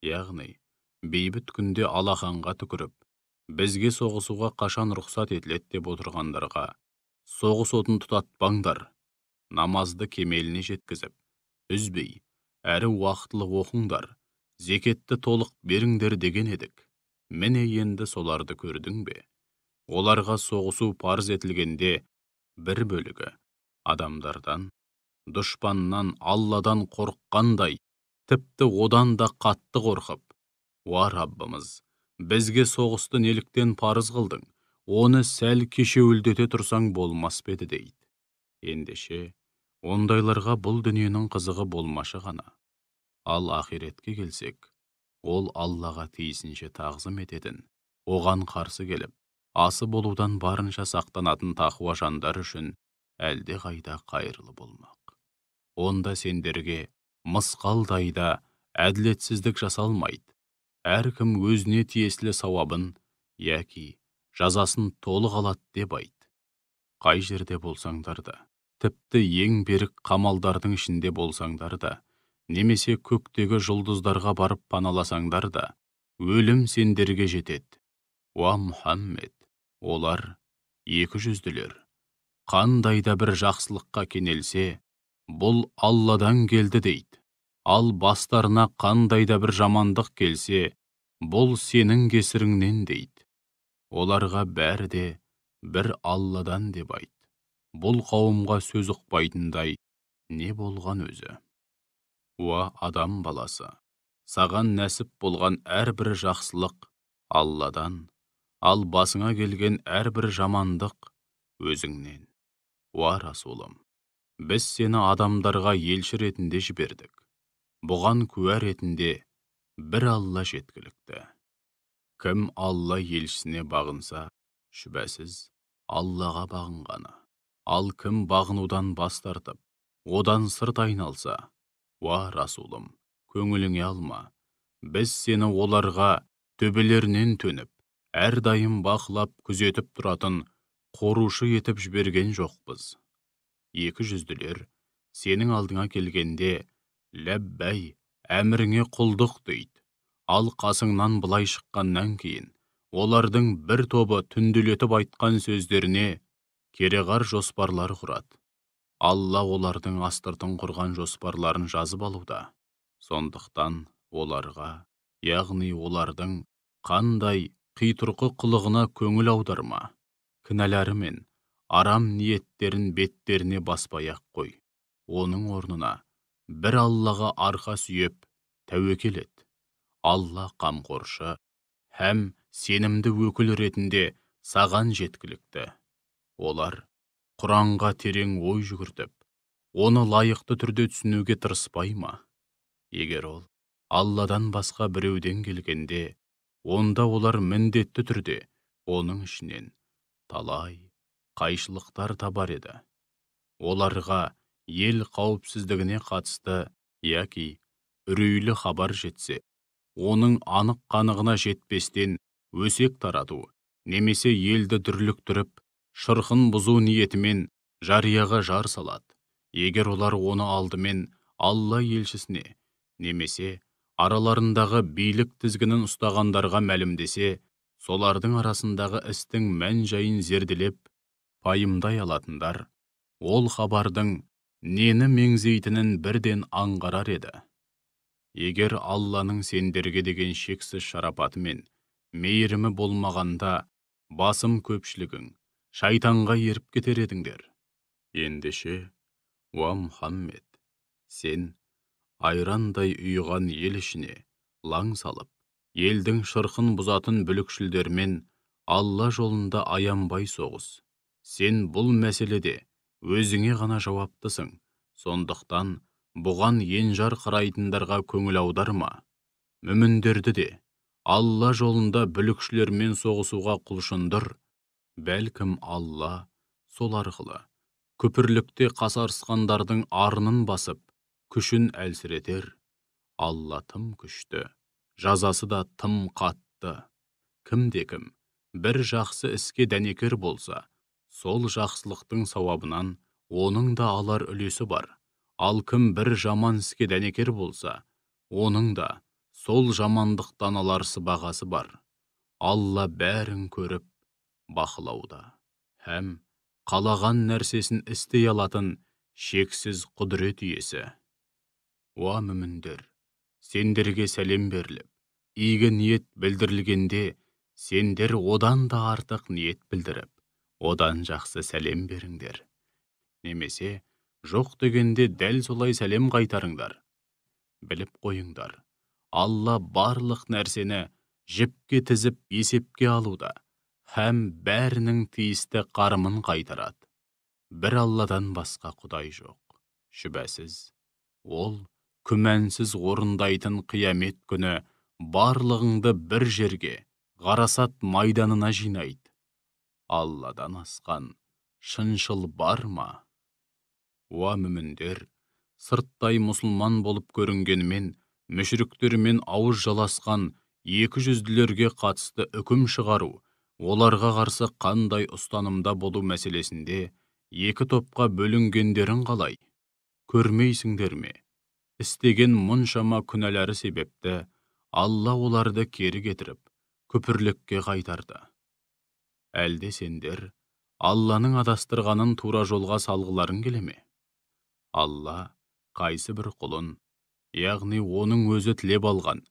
A: яғни, бейбіт күнде алақанға түкіріп, бізге соғысуға қашан рұқсат етіледі деп отырғандарға, соғыс отын тұтатпаңдар. Намазды кемеліне жеткізіп, үзбей, әрі уақытлы оқыңдар, зекетті толық беріңдер деген едік. Міне енді соларды көрдің бе? Оларға соғысу парыз етілгенде, бір бөлігі адамдардан, дұшпаннан, Алладан қорыққандай, тіпті одан да қатты қорқып, уа Раббымыз, бізге соғысты неліктен парыз қылдың? Оны сәл кешеуілдете тұрсаң болмас па еді дейді. Ендеше, ондайларға бұл дүниенің қызығы болмашы ғана. Ал ақиретке келсек, ол Аллаға тиісінше тағзым ететін, оған қарсы келіп, асы болудан барынша сақтанатын тақуа жандар үшін әлде қайда қайырлы болмақ. Онда сендерге мысқалдай да әділетсіздік жасалмайды. Әркім өзіне тиесілі сауабын, яки жазасын толық алады деп айт. Қай жерде болсаңдар да, тіпті ең берік қамалдардың ішінде болсаңдар да, немесе көктегі жұлдыздарға барып паналасаңдар да, өлім сендерге жетеді. Уа Мұхаммед, олар 200-ділер. Қандай да бір жақсылыққа кенелсе, бұл Алладан келді дейді. Ал бастарына қандай да бір жамандық келсе, бұл сенің кесіріңнен дейді. Оларға бәрі де бір Алладан деп айт. Бұл қауымға сөз ұқпайтындай не болған өзі? Уа адам баласы, саған нәсіп болған әрбір жақсылық Алладан, ал басыңа келген әрбір жамандық өзіңнен. Уа Расулым, біз сені адамдарға елші ретінде жібердік. Бұған куә ретінде бір Алла жеткілікті. Кім Алла елшісіне бағынса, шүбәсіз Аллаға бағынғаны. Ал кім бағынудан бас тартып, одан сырт айналса, уа Расулым, көңіліңе алма. Біз сені оларға төбелерінен төніп, әрдайым бақылап күзетіп тұратын қорушы етіп жіберген жоқпыз. 200-ділер сенің алдыңа келгенде, ләббәй, әміріңе құлдық дейді. Ал қасыңнан былай шыққаннан кейін, олардың бір тобы түнделетіп айтқан сөздеріне кереғар жоспарлар құрады. Алла олардың астыртын құрған жоспарларын жазып алуда. Сондықтан оларға, яғни олардың қандай қитұрқы қылығына көңіл аударма. Кінәлары мен арам ниеттерін беттеріне баспай-ақ қой. Оның орнына бір Аллаға арқа сүйеп тәуекел ет. Алла қамқоршы һәм сенімді өкіл ретінде саған жеткілікті. Олар Құранға терең ой жүгіртіп, оны лайықты түрде түсінуге тырыспай ма? Егер ол Алладан басқа біреуден келгенде, онда олар міндетті түрде оның ішінен талай қайшылықтар табар еді. Оларға ел қауіпсіздігіне қатысты яки үрейлі хабар жетсе, оның анық-қанығына жетпестен өсек тарату, немесе елді дүрліктіріп, шырқын бұзу ниетімен жарияға жар салады. Егер олар оны алдымен Алла елшісіне, немесе араларындағы билік тізгінін ұстағандарға мәлімдесе, солардың арасындағы істің мән-жайын зерделеп, пайымдай алатындар, ол хабардың нені меңзейтінін бірден аңғарар еді. Егер Алланың сендерге деген шексіз шарапаты мен мейірімі болмағанда, басым көпшілігің шайтанға еріп кетер едіңдер. Ендеше, уа Мұхаммед, сен айрандай ұйыған ел ішіне лаң салып, елдің шырқын бұзатын бүлікшілдермен Алла жолында аянбай соғыс. Сен бұл мәселеде өзіңе ғана жауаптысың, сондықтан бұған енжар қарайтындарға көңіл аударма. Мүміндерді де Алла жолында бүлікшілермен соғысуға құлшындыр. Бәлкім Алла сол арқылы күпірлікте қасарысқандардың арынын басып, күшін әлсіретер. Алла тым күшті, жазасы да тым қатты. Кімде-кім бір жақсы іске дәнекер болса, сол жақсылықтың сауабынан оның да алар үлесі бар. Ал кім бір жаман іске дәнекер болса, оның да сол жамандықтан алар сыбағасы бар. Алла бәрін көріп, бақылауда. Һәм қалаған нәрсесін істей алатын шексіз құдірет иесі. Уа мүміндер, сендерге сәлем беріліп, игі ниет білдірілгенде, сендер одан да артық ниет білдіріп, одан жақсы сәлем беріңдер. Немесе, жоқ дегенде дәл солай сәлем қайтарыңдар. Біліп қойыңдар, Алла барлық нәрсені жіпке тізіп есепке алуда, һәм бәрінің тиісті қарымын қайтарады. Бір Алладан басқа құдай жоқ. Шүбәсіз, ол күмәнсіз орындайтын қиямет күні барлығыңды бір жерге, ғарасат майданына жинайды. Алладан асқан шыншыл бар ма? Уа мүміндер, сырттай мұсылман болып көрінгенімен, мүшріктермен ауыз жаласқан екі жүзділерге қатысты үкім шығару, оларға қарсы қандай ұстанымда болу мәселесінде екі топқа бөлінгендерін қалай? Көрмейсіңдер ме? Істеген мұншама күнәлары себепті Алла оларды кері кетіріп, күпірлікке қайтарды. Әлде сендер Алланың адастырғанын тура жолға салғыларың келе ме? Алла қайсы бір құлын, яғни оның өзі тілеп алған,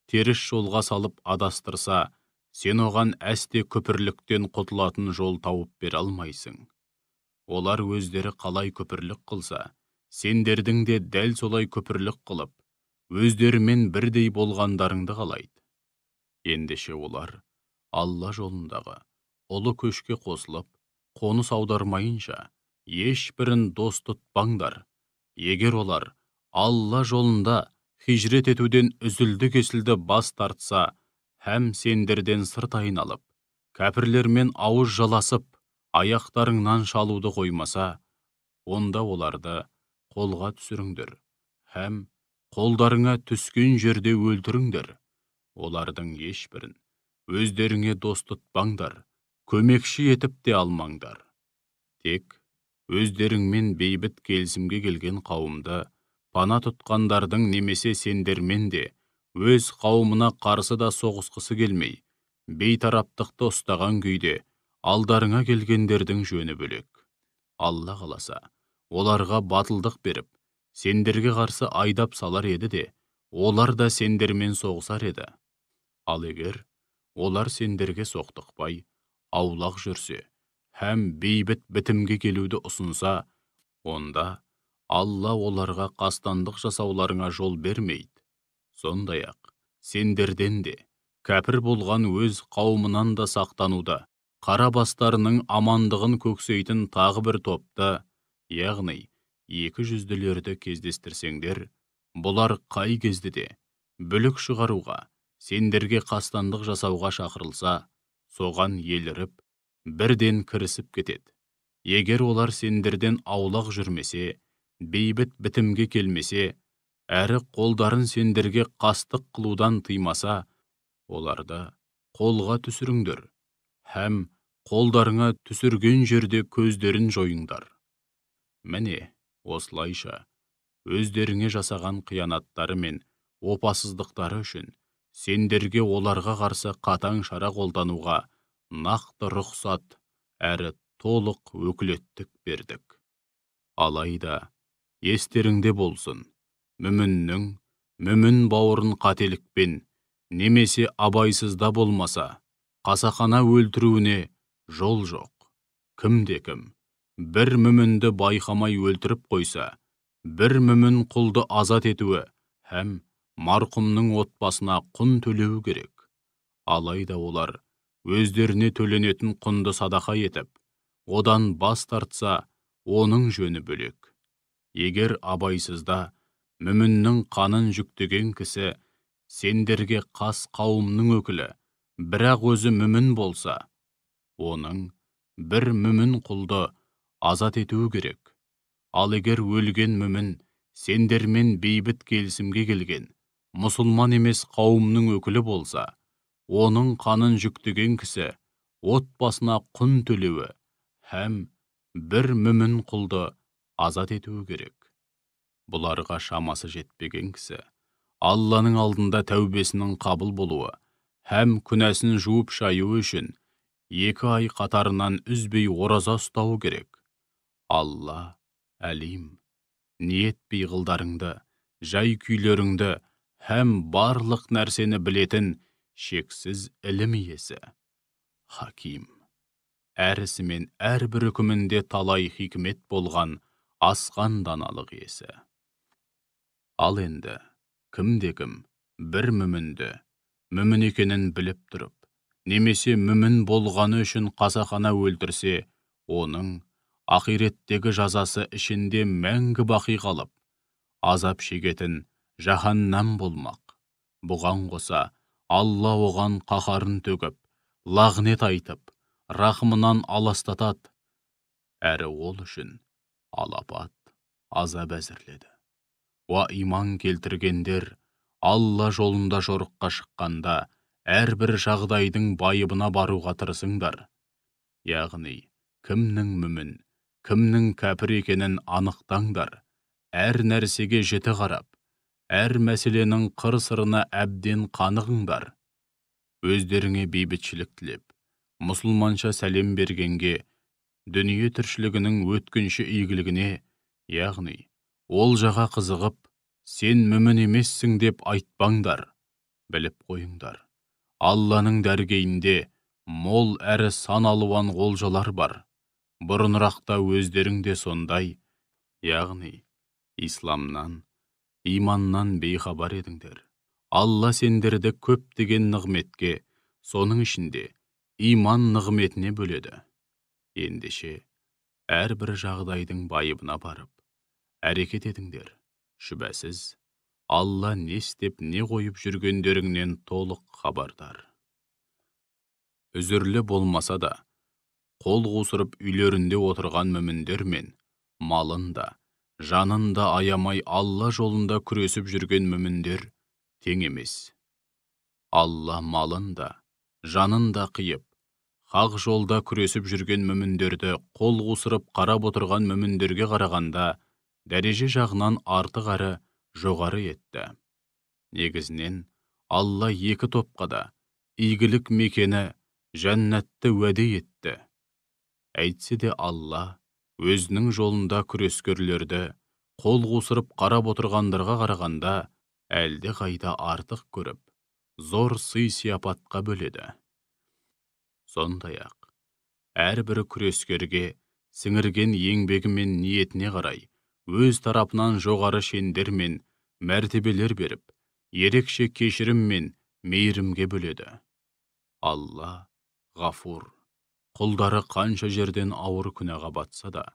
A: теріс жолға салып адастырса, сен оған әсте күпірліктен құтылатын жол тауып бере алмайсың. Олар өздері қалай күпірлік қылса, сендердің де дәл солай күпірлік қылып, өздерімен бірдей болғандарыңды қалайды. Ендеше олар Алла жолындағы ұлы көшке қосылып, қоныс аудармайынша, ешбірін дос тұтпаңдар. Егер олар Алла жолында хижрет етуден үзілді-кесілді бас тартса, һәм сендерден сырт айналып, кәпірлермен ауыз жаласып, аяқтарыңнан шалуды қоймаса, онда оларды қолға түсіріңдер, һәм қолдарыңа түскен жерде өлтіріңдер. Олардың ешбірін өздеріңе дос тұтпаңдар, көмекші етіп те алмаңдар. Тек өздеріңмен бейбіт келісімге келген қауымды, пана тұтқандардың немесе сендермен де өз қауымына қарсы да соғысқысы келмей, бейтараптықты ұстаған күйде алдарыңа келгендердің жөні бөлек. Алла қаласа, оларға батылдық беріп, сендерге қарсы айдап салар еді де, олар да сендермен соғысар еді. Ал егер олар сендерге соқтықпай, аулақ жүрсе, һәм бейбіт бітімге келуді ұсынса, онда Алла оларға қастандық жасауларыңа жол бермейді. Сондай-ақ, сендерден де, кәпір болған өз қауымынан да сақтануда, қара бастарының амандығын көксейтін тағы бір топты, яғни екі жүзділерді кездестірсеңдер, бұлар қай кезде де бүлік шығаруға сендерге қастандық жасауға шақырылса, соған еліріп, бірден кірісіп кетеді. Егер олар сендерден аулақ жүрмесе, бейбіт бітімге келмесе, әрі қолдарын сендерге қастық қылудан тыймаса, оларды қолға түсіріңдер, һәм қолдарыңа түсірген жерде көздерін жойыңдар. Міне, осылайша, өздеріңе жасаған қиянаттары мен опасыздықтары үшін сендерге оларға қарсы қатаң шара қолдануға нақты рұқсат әрі толық өкілеттік бердік. Алайда, естеріңде болсын, мүмін бауырын қателікпен, немесе абайсызда болмаса, қасақана өлтіруіне жол жоқ. Кім-кім бір мүмінді байқамай өлтіріп қойса, бір мүмін құлды азат етуі һәм марқұмның отбасына құн төлеу керек. Алайда олар өздеріне төленетін құнды садақа етіп, одан бас тартса, оның жөні бөлек. Егер абайсызда мүміннің қанын жүктеген кісі сендерге қас қауымның өкілі, бірақ өзі мүмін болса, оның бір мүмін құлды азат етуі керек. Ал егер өлген мүмін сендермен бейбіт келісімге келген мұсылман емес қауымның өкілі болса, оның қанын жүктеген кісі отбасына құн төлеуі һәм бір мүмін құлды азат етуі керек. Бұларға шамасы жетпеген кісі Алланың алдында тәубесінің қабыл болуы һәм күнәсін жуып шаюы үшін 2 ай қатарынан үзбей ораза ұстауы керек. Алла әлим, ниет пиғылдарыңды, жай күйлеріңді һәм барлық нәрсені білетін шексіз ілім иесі. Хаким, әрісі мен әрбір үкімінде талай хикмет болған асқан даналық иесі. Ал енді, кім-кім бір мүмін екенін біліп тұрып, немесе мүмін болғаны үшін қасақана өлтірсе, оның ақиреттегі жазасы ішінде мәңгі бақи қалып, азап шегетін жаһаннам болмақ. Бұған қоса, Алла оған қаһарын төгіп, лағнет айтып, рахымынан аластатады, әрі ол үшін алапат азап әзірледі. Уа иман келтіргендер, Алла жолында жорыққа шыққанда, әрбір жағдайдың байыбына баруға тырысыңдар. Яғни, кімнің мүмін, кімнің кәпір екенін анықтаңдар. Әр нәрсеге жіті қарап, әр мәселенің қыр-сырына әбден қанығыңдар. Өздеріңе бейбітшілік тілеп, мұсылманша сәлем бергенге, дүние тіршілігінің өткінші игілігіне, яғни, ол жаға қызығып, сен мүмін емессің деп айтпаңдар. Біліп қойыңдар, Алланың дәргейінде мол әрі сан алуан олжалар бар. Бұрынырақта өздеріңде сондай, яғни, исламнан, иманнан бейхабар едіңдер. Алла сендерді көптеген нығметке, соның ішінде иман нығметіне бөледі. Ендеше, әрбір жағдайдың байыбына барып, әрекет едіңдер. Шүбәсіз, Алла не істеп, не қойып жүргендеріңнен толық хабардар. Үзірлі болмаса да, қол қусырып үйлерінде отырған мүміндер мен малын да, жанын да аямай Алла жолында күресіп жүрген мүміндер тең емес. Алла малын да, жанын да қиып, хақ жолда күресіп жүрген мүміндерді қол қусырып қарап отырған мүміндерге қарағанда, дәреже жағынан артық әрі жоғары етті. Негізінен, Алла 2 топқа да игілік мекені жәннатты уәде етті. Әйтсе де Алла өзінің жолында күрескерлерді қол қусырып қарап отырғандарға қарағанда әлде қайда артық көріп, зор сый-сияпатқа бөледі. Сондай-ақ, әрбір күрескерге сіңірген еңбегі мен ниетіне қарай өз тарапынан жоғары шендер мен мәртебелер беріп, ерекше кешірім мен мейірімге бөледі. Алла ғафур, құлдары қанша жерден ауыр күнәға батса да,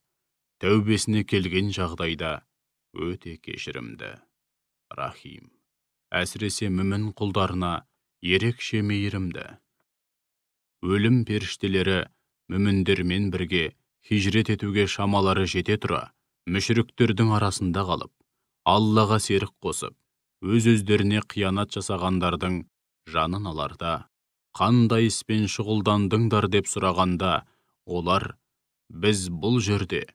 A: тәубесіне келген жағдайда өте кешірімді. Рахим, әсіресе мүмін құлдарына ерекше мейірімді. Өлім періштелері мүміндермен бірге хижрет етуге шамалары жете тұра, мүшріктердің арасында қалып, Аллаға серік қосып, өз-өздеріне қиянат жасағандардың жанын аларда, қандай іспен шұғылдандыңдар деп сұрағанда, олар, біз бұл жерде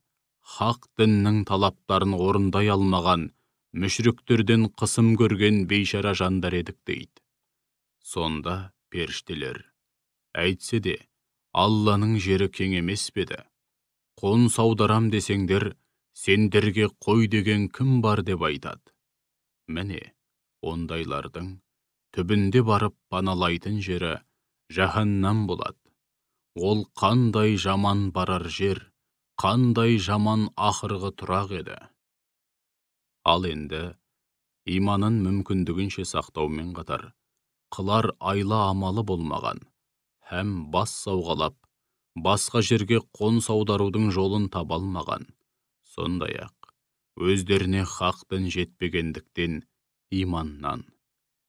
A: хақ діннің талаптарын орындай алмаған, мүшріктерден қысым көрген бейшара жандар едік дейді. Сонда періштелер, әйтсе де, Алланың жері кең емес педі? Қоныс аударам десеңдер, сендерге қой деген кім бар деп айтады. Міне, ондайлардың түбінде барып паналайтын жері жаһаннам болады. Ол қандай жаман барар жер, қандай жаман ақырғы тұрақ еді. Ал енді, иманын мүмкіндігінше сақтаумен қатар, қылар айла амалы болмаған, һәм бас сауғалап, басқа жерге қоныс аударудың жолын таба алмаған, сондай-ақ өздеріне хақ дін жетпегендіктен иманнан,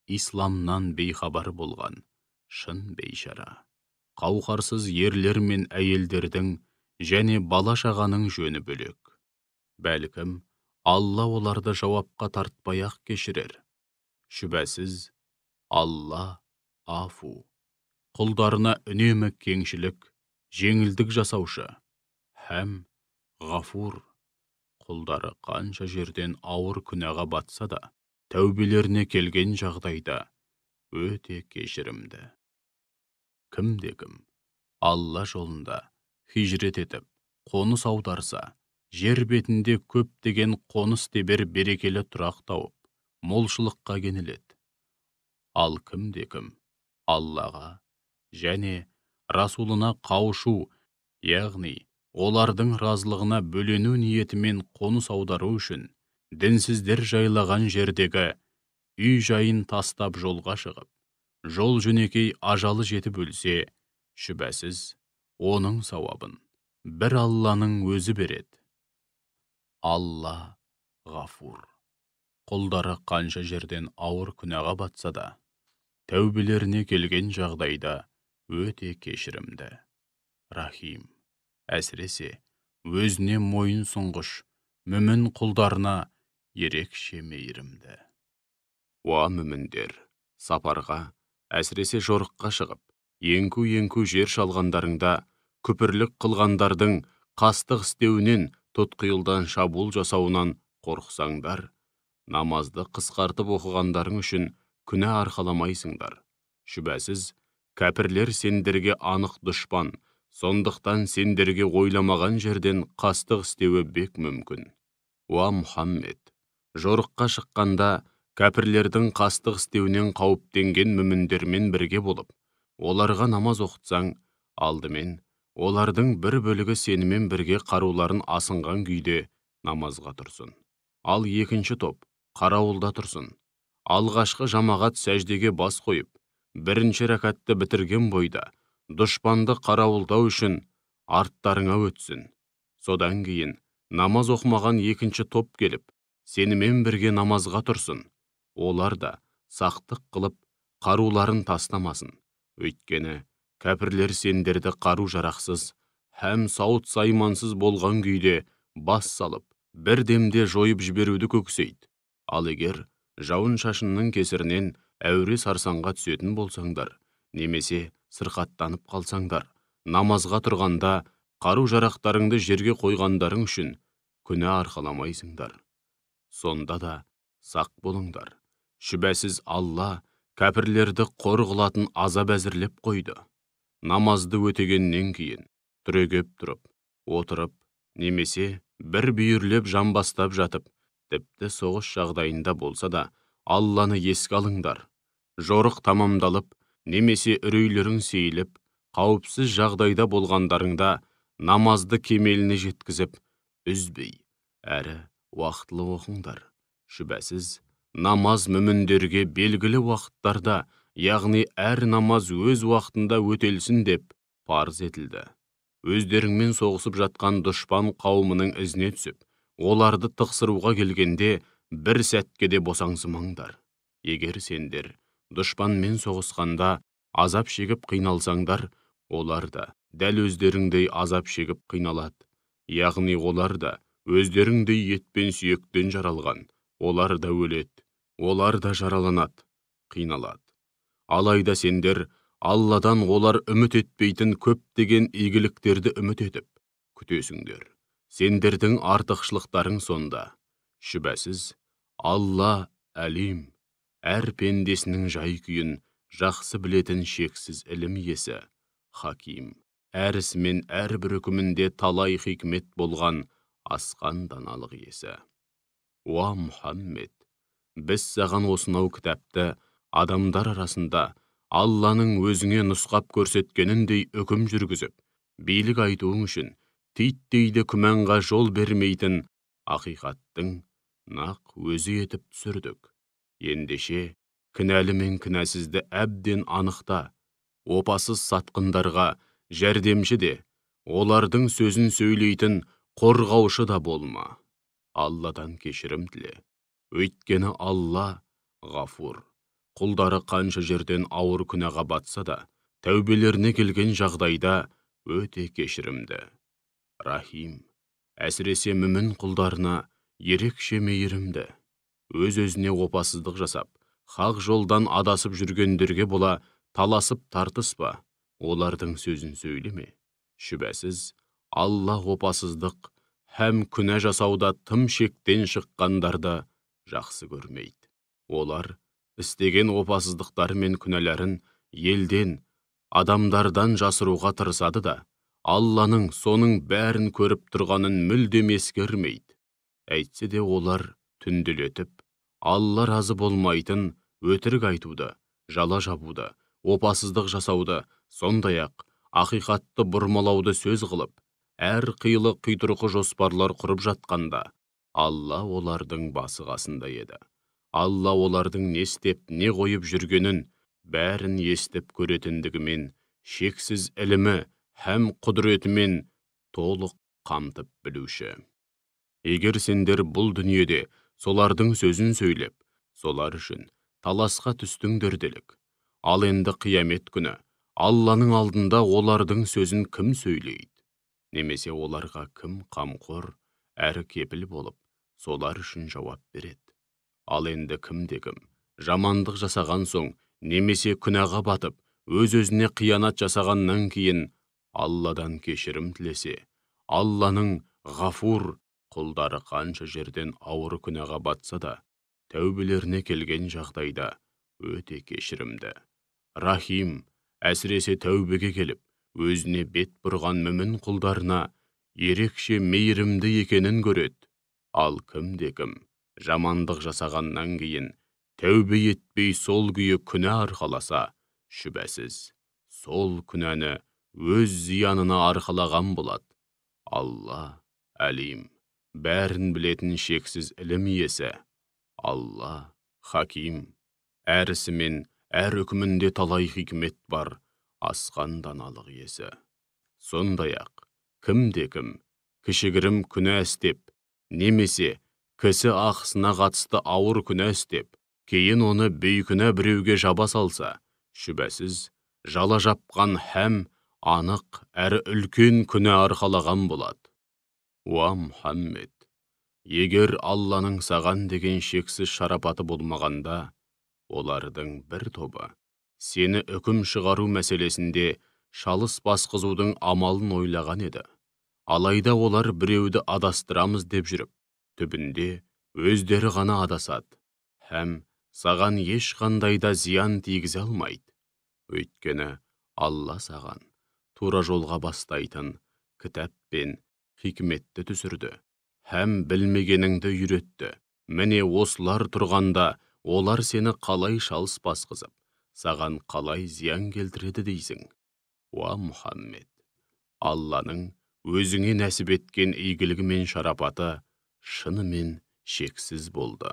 A: исламнан бейхабар болған шын бейшара, қауқарсыз ерлер мен әйелдердің және бала-шағаның жөні бөлек. Бәлкім, Алла оларды жауапқа тартпай-ақ кешірер. Шүбәсіз, Алла афу, құлдарына үнемі кеңшілік, жеңілдік жасаушы, һәм ғафур, құлдары қанша жерден ауыр күнәға батса да, тәубелеріне келген жағдайда өте кешірімді. Кім-де-кім Алла жолында хижрет етіп, қоныс аударса, жер бетінде көптеген қоныс тебер берекелі тұрақ тауып, молшылыққа кенеледі. Ал кім-де-кім Аллаға және Расулына қауышу, яғни олардың разылығына бөлену ниетімен қоныс аудару үшін дінсіздер жайлаған жердегі үй жайын тастап жолға шығып, жол жөнекей ажалы жетіп өлсе, шүбәсіз, оның сауабын бір Алланың өзі береді. Алла ғафур, құлдары қанша жерден ауыр күнәға батса да, тәубелеріне келген жағдайда өте кешірімді. Рахим, әсіресе өзіне мойын сұнғыш, мүмін құлдарына ерекше мейірімді. Уа мүміндер, сапарға, әсіресе жорыққа шығып, еңку-еңку жер шалғандарыңда, күпірлік қылғандардың қастық істеуінен, тұтқиылдан шабуыл жасауынан қорықсаңдар, намазды қысқартып оқығандарың үшін күнә арқаламайсыңдар. Шүбәсіз, кәпірлер сендерге анық дұшпан, сондықтан сендерге ойламаған жерден қастық істеуі бек мүмкін. Уа Мұхаммед, жорыққа шыққанда, кәпірлердің қастық істеуінен қауіптенген мүміндермен бірге болып, оларға намаз оқытсаң, алдымен олардың бір бөлігі сенімен бірге қаруларын асынған күйде намазға тұрсын. Ал екінші топ қарауылда тұрсын. Алғашқы жамағат сәждеге бас қойып, бірінші рәкатты бітірген бойда дұшпанды қарауылдау үшін арттарыңа өтсін. Содан кейін намаз оқымаған екінші топ келіп, сенімен бірге намазға тұрсын. Олар да сақтық қылып, қаруларын тастамасын. Өйткені кәпірлер сендерді қару жарақсыз, һәм сауыт саймансыз болған күйде бас салып, бір демде жойып жіберуді көксейді. Ал егер жауын шашынның кесірінен әуре сарсаңға түсетін болсаңдар, немесе сырқаттанып қалсаңдар, намазға тұрғанда қару жарақтарыңды жерге қойғандарың үшін күнә арқаламайсыңдар. Сонда да сақ болыңдар. Шүбәсіз Алла кәпірлерді қор қылатын азап әзірлеп қойды. Намазды өтегеннен кейін түрегеп тұрып, отырып, немесе бір бүйірлеп жамбастап жатып, тіпті соғыс жағдайында болса да, Алланы еске алыңдар. Жорық тамамдалып, немесе үрейлерің сейіліп, қауіпсіз жағдайда болғандарыңда намазды кемеліне жеткізіп, үзбей, әрі уақытлы оқыңдар. Шүбәсіз, намаз мүміндерге белгілі уақыттарда, яғни әр намаз өз уақытында өтелсін деп парыз етілді. Өздеріңмен соғысып жатқан дұшпан қауымының ізіне түсіп, оларды тықсыруға келгенде бір сәтке де босаңсымаңдар. Егер сендер Дұшпанмен соғысқанда азап шегіп қиналсаңдар, олар да дәл өздеріңдей азап шегіп қиналады. Яғни олар да өздеріңдей ет пен сүйектен жаралған, олар да өледі, олар да жараланады, қиналады. Алайда сендер Алладан олар үміт етпейтін көптеген игіліктерді үміт етіп күтесіңдер. Сендердің артықшылықтарың сонда. Шүбәсіз, Алла әлим, әр пендесінің жай-күйін жақсы білетін шексіз ілім иесі, хаким, әр ісі мен әрбір үкімінде талай хикмет болған асқан даналық иесі. Уа Мұхаммед, біз саған осынау кітапты адамдар арасында Алланың өзіңе нұсқап көрсеткеніндей үкім жүргізіп, билік айтуың үшін титтейді күмәнға жол бермейтін ақиқаттың нақ өзі етіп түсірдік. Ендеше, кінәлі мен кінәсізді әбден анықта, опасыз сатқындарға жәрдемші де, олардың сөзін сөйлейтін қорғаушы да болма. Алладан кешірім тіле. Өйткені Алла ғафур. Құлдары қанша жерден ауыр күнәға батса да, тәубелеріне келген жағдайда өте кешірімді. Рахим, әсіресе мүмін құлдарына ерекше мейірімді. Өз-өзіне опасыздық жасап, хақ жолдан адасып жүргендерге бола таласып тартыспа, олардың сөзін сөйлеме. Шүбәсіз, Алла опасыздық һәм күнә жасауда тым шектен шыққандарды жақсы көрмейді. Олар істеген опасыздықтары мен күнәләрін елден, адамдардан жасыруға тырысады да, Алланың соның бәрін көріп тұрғанын мүлдем ескермейді. Әйтсе де олар түнделетіп, Алла разы болмайтын өтірік айтуды, жала жабуды, опасыздық жасауды, сондай-ақ ақиқатты бұрмалауды сөз қылып, әр қилы қитұрқы жоспарлар құрып жатқанда, Алла олардың басы қасында еді. Алла олардың не істеп, не қойып жүргенін бәрін естіп көретіндігімен, шексіз ілімі һәм құдіретімен толық қамтып білуші. Егер сендер бұл дүниеде солардың сөзін сөйлеп, солар үшін таласқа түстіңдер делік. Ал енді қиямет күні Алланың алдында олардың сөзін кім сөйлейді? Немесе оларға кім қамқор әрі кепіл болып, солар үшін жауап береді? Ал енді кім-де-кім жамандық жасаған соң, немесе күнәға батып, өз-өзіне қиянат жасағаннан кейін Алладан кешірім тілесе, Алланың ғафур, құлдары қанша жерден ауыр күнәға батса да, тәубелеріне келген жағдайда өте кешірімді. Рахим, әсіресе тәубеге келіп, өзіне бет бұрған мүмін құлдарына ерекше мейірімді екенін көреді. Ал кім-де-кім жамандық жасағаннан кейін тәубе етпей сол күйі күнә арқаласа, шүбәсіз, сол күнәні өз зиянына арқалаған болады. Алла әлим, бәрін білетін шексіз ілім иесі. Алла хаким, әр ісі мен әр үкімінде талай хикмет бар, асқан даналық иесі. Сондай-ақ, кім-де-кім кішігірім күнә істеп, немесе кісі ақысына қатысты ауыр күнә істеп, кейін оны бейкүнә біреуге жаба салса, шүбәсіз, жала жапқан һәм анық әрі үлкен күнә арқалаған болады. Уа Мұхаммед, егер Алланың саған деген шексіз шарапаты болмағанда, олардың бір тобы сені үкім шығару мәселесінде шалыс басқызудың амалын ойлаған еді. Алайда олар біреуді адастырамыз деп жүріп, түбінде өздері ғана адасады, һәм саған ешқандай да зиян тигізе алмайды. Өйткені Алла саған тура жолға бастайтын кітап пен хикметті түсірді, һәм білмегеніңді үйретті. Міне осылар тұрғанда, олар сені қалай шалыс басқызып, саған қалай зиян келтіреді дейсің? Уа Мұхаммед, Алланың өзіңе нәсіп еткен игілігі мен шарапаты шынымен шексіз болды.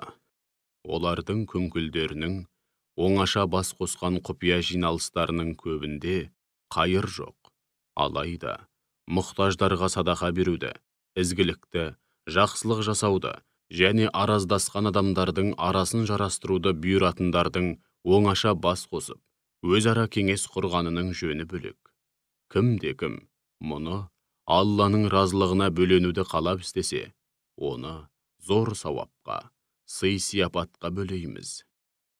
A: Олардың күңкілдерінің оңаша бас қосқан құпия жиналыстарының көбінде қайыр жоқ. Алайда мұқтаждарға садақа беруді, ізгілікті, жақсылық жасауды және араздасқан адамдардың арасын жарастыруды бұйыратындардың оңаша бас қосып, өзара кеңес құрғанының жөні бөлек. Кім мұны Алланың разылығына бөленуді қалап істесе, оны зор сауапқа, сый-сияпатқа бөлейміз.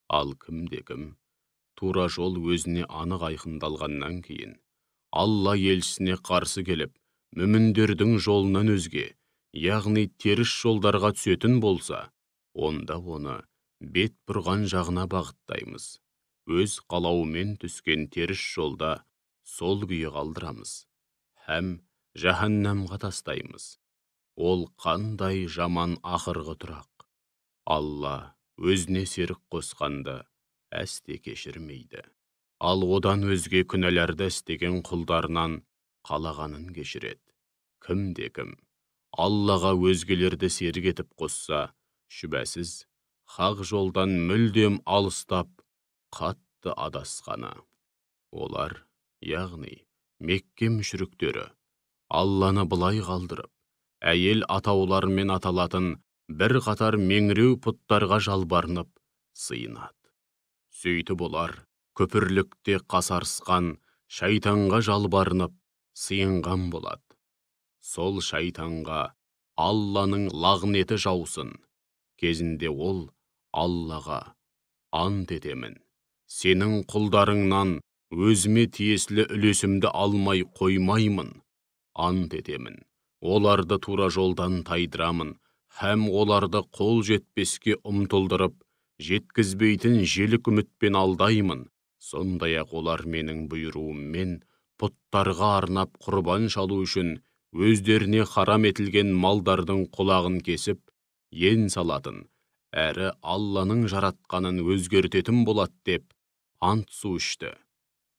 A: Ал кім тура жол өзіне анық айқындалғаннан кейін, Алла елшісіне қарсы келіп, мүміндердің жолынан өзге, яғни теріс жолдарға түсетін болса, онда оны бет бұрған жағына бағыттаймыз. Өз қалауымен түскен теріс жолда сол күйі қалдырамыз. Һәм жаһаннамға тастаймыз. Ол қандай жаман ақырғы тұрақ. Алла өзіне серік қосқанды әсте кешірмейді. Ал одан өзге күнәларды істеген құлдарынан қалағанын кешіреді. Кім Аллаға өзгелерді серік етіп қосса, шүбәсіз, хақ жолдан мүлдем алыстап, қатты адасқаны. Олар, яғни Мекке мүшриктері, Алланы былай қалдырып, әйел атаулармен аталатын бір қатар меңіреу пұттарға жалбарынып, сыйынады. Сөйтіп олар көпірлікте қасарысқан шайтанға жалбарынып, сыйынған болады. Сол шайтанға Алланың лағнеті жаусын. Кезінде ол Аллаға: ант етемін, сенің құлдарыңнан өзіме тиесілі үлесімді алмай қоймаймын. Ант етемін, оларды тура жолдан тайдырамын, һәм оларды қол жетпеске ұмтылдырып, жеткізбейтін желік үмітпен алдаймын. Сондай-ақ олар менің бұйыруыммен пұттарға арнап құрбан шалу үшін өздеріне харам етілген малдардың құлағын кесіп, ен салатын, әрі Алланың жаратқанын өзгертетін болады деп ант су ішті.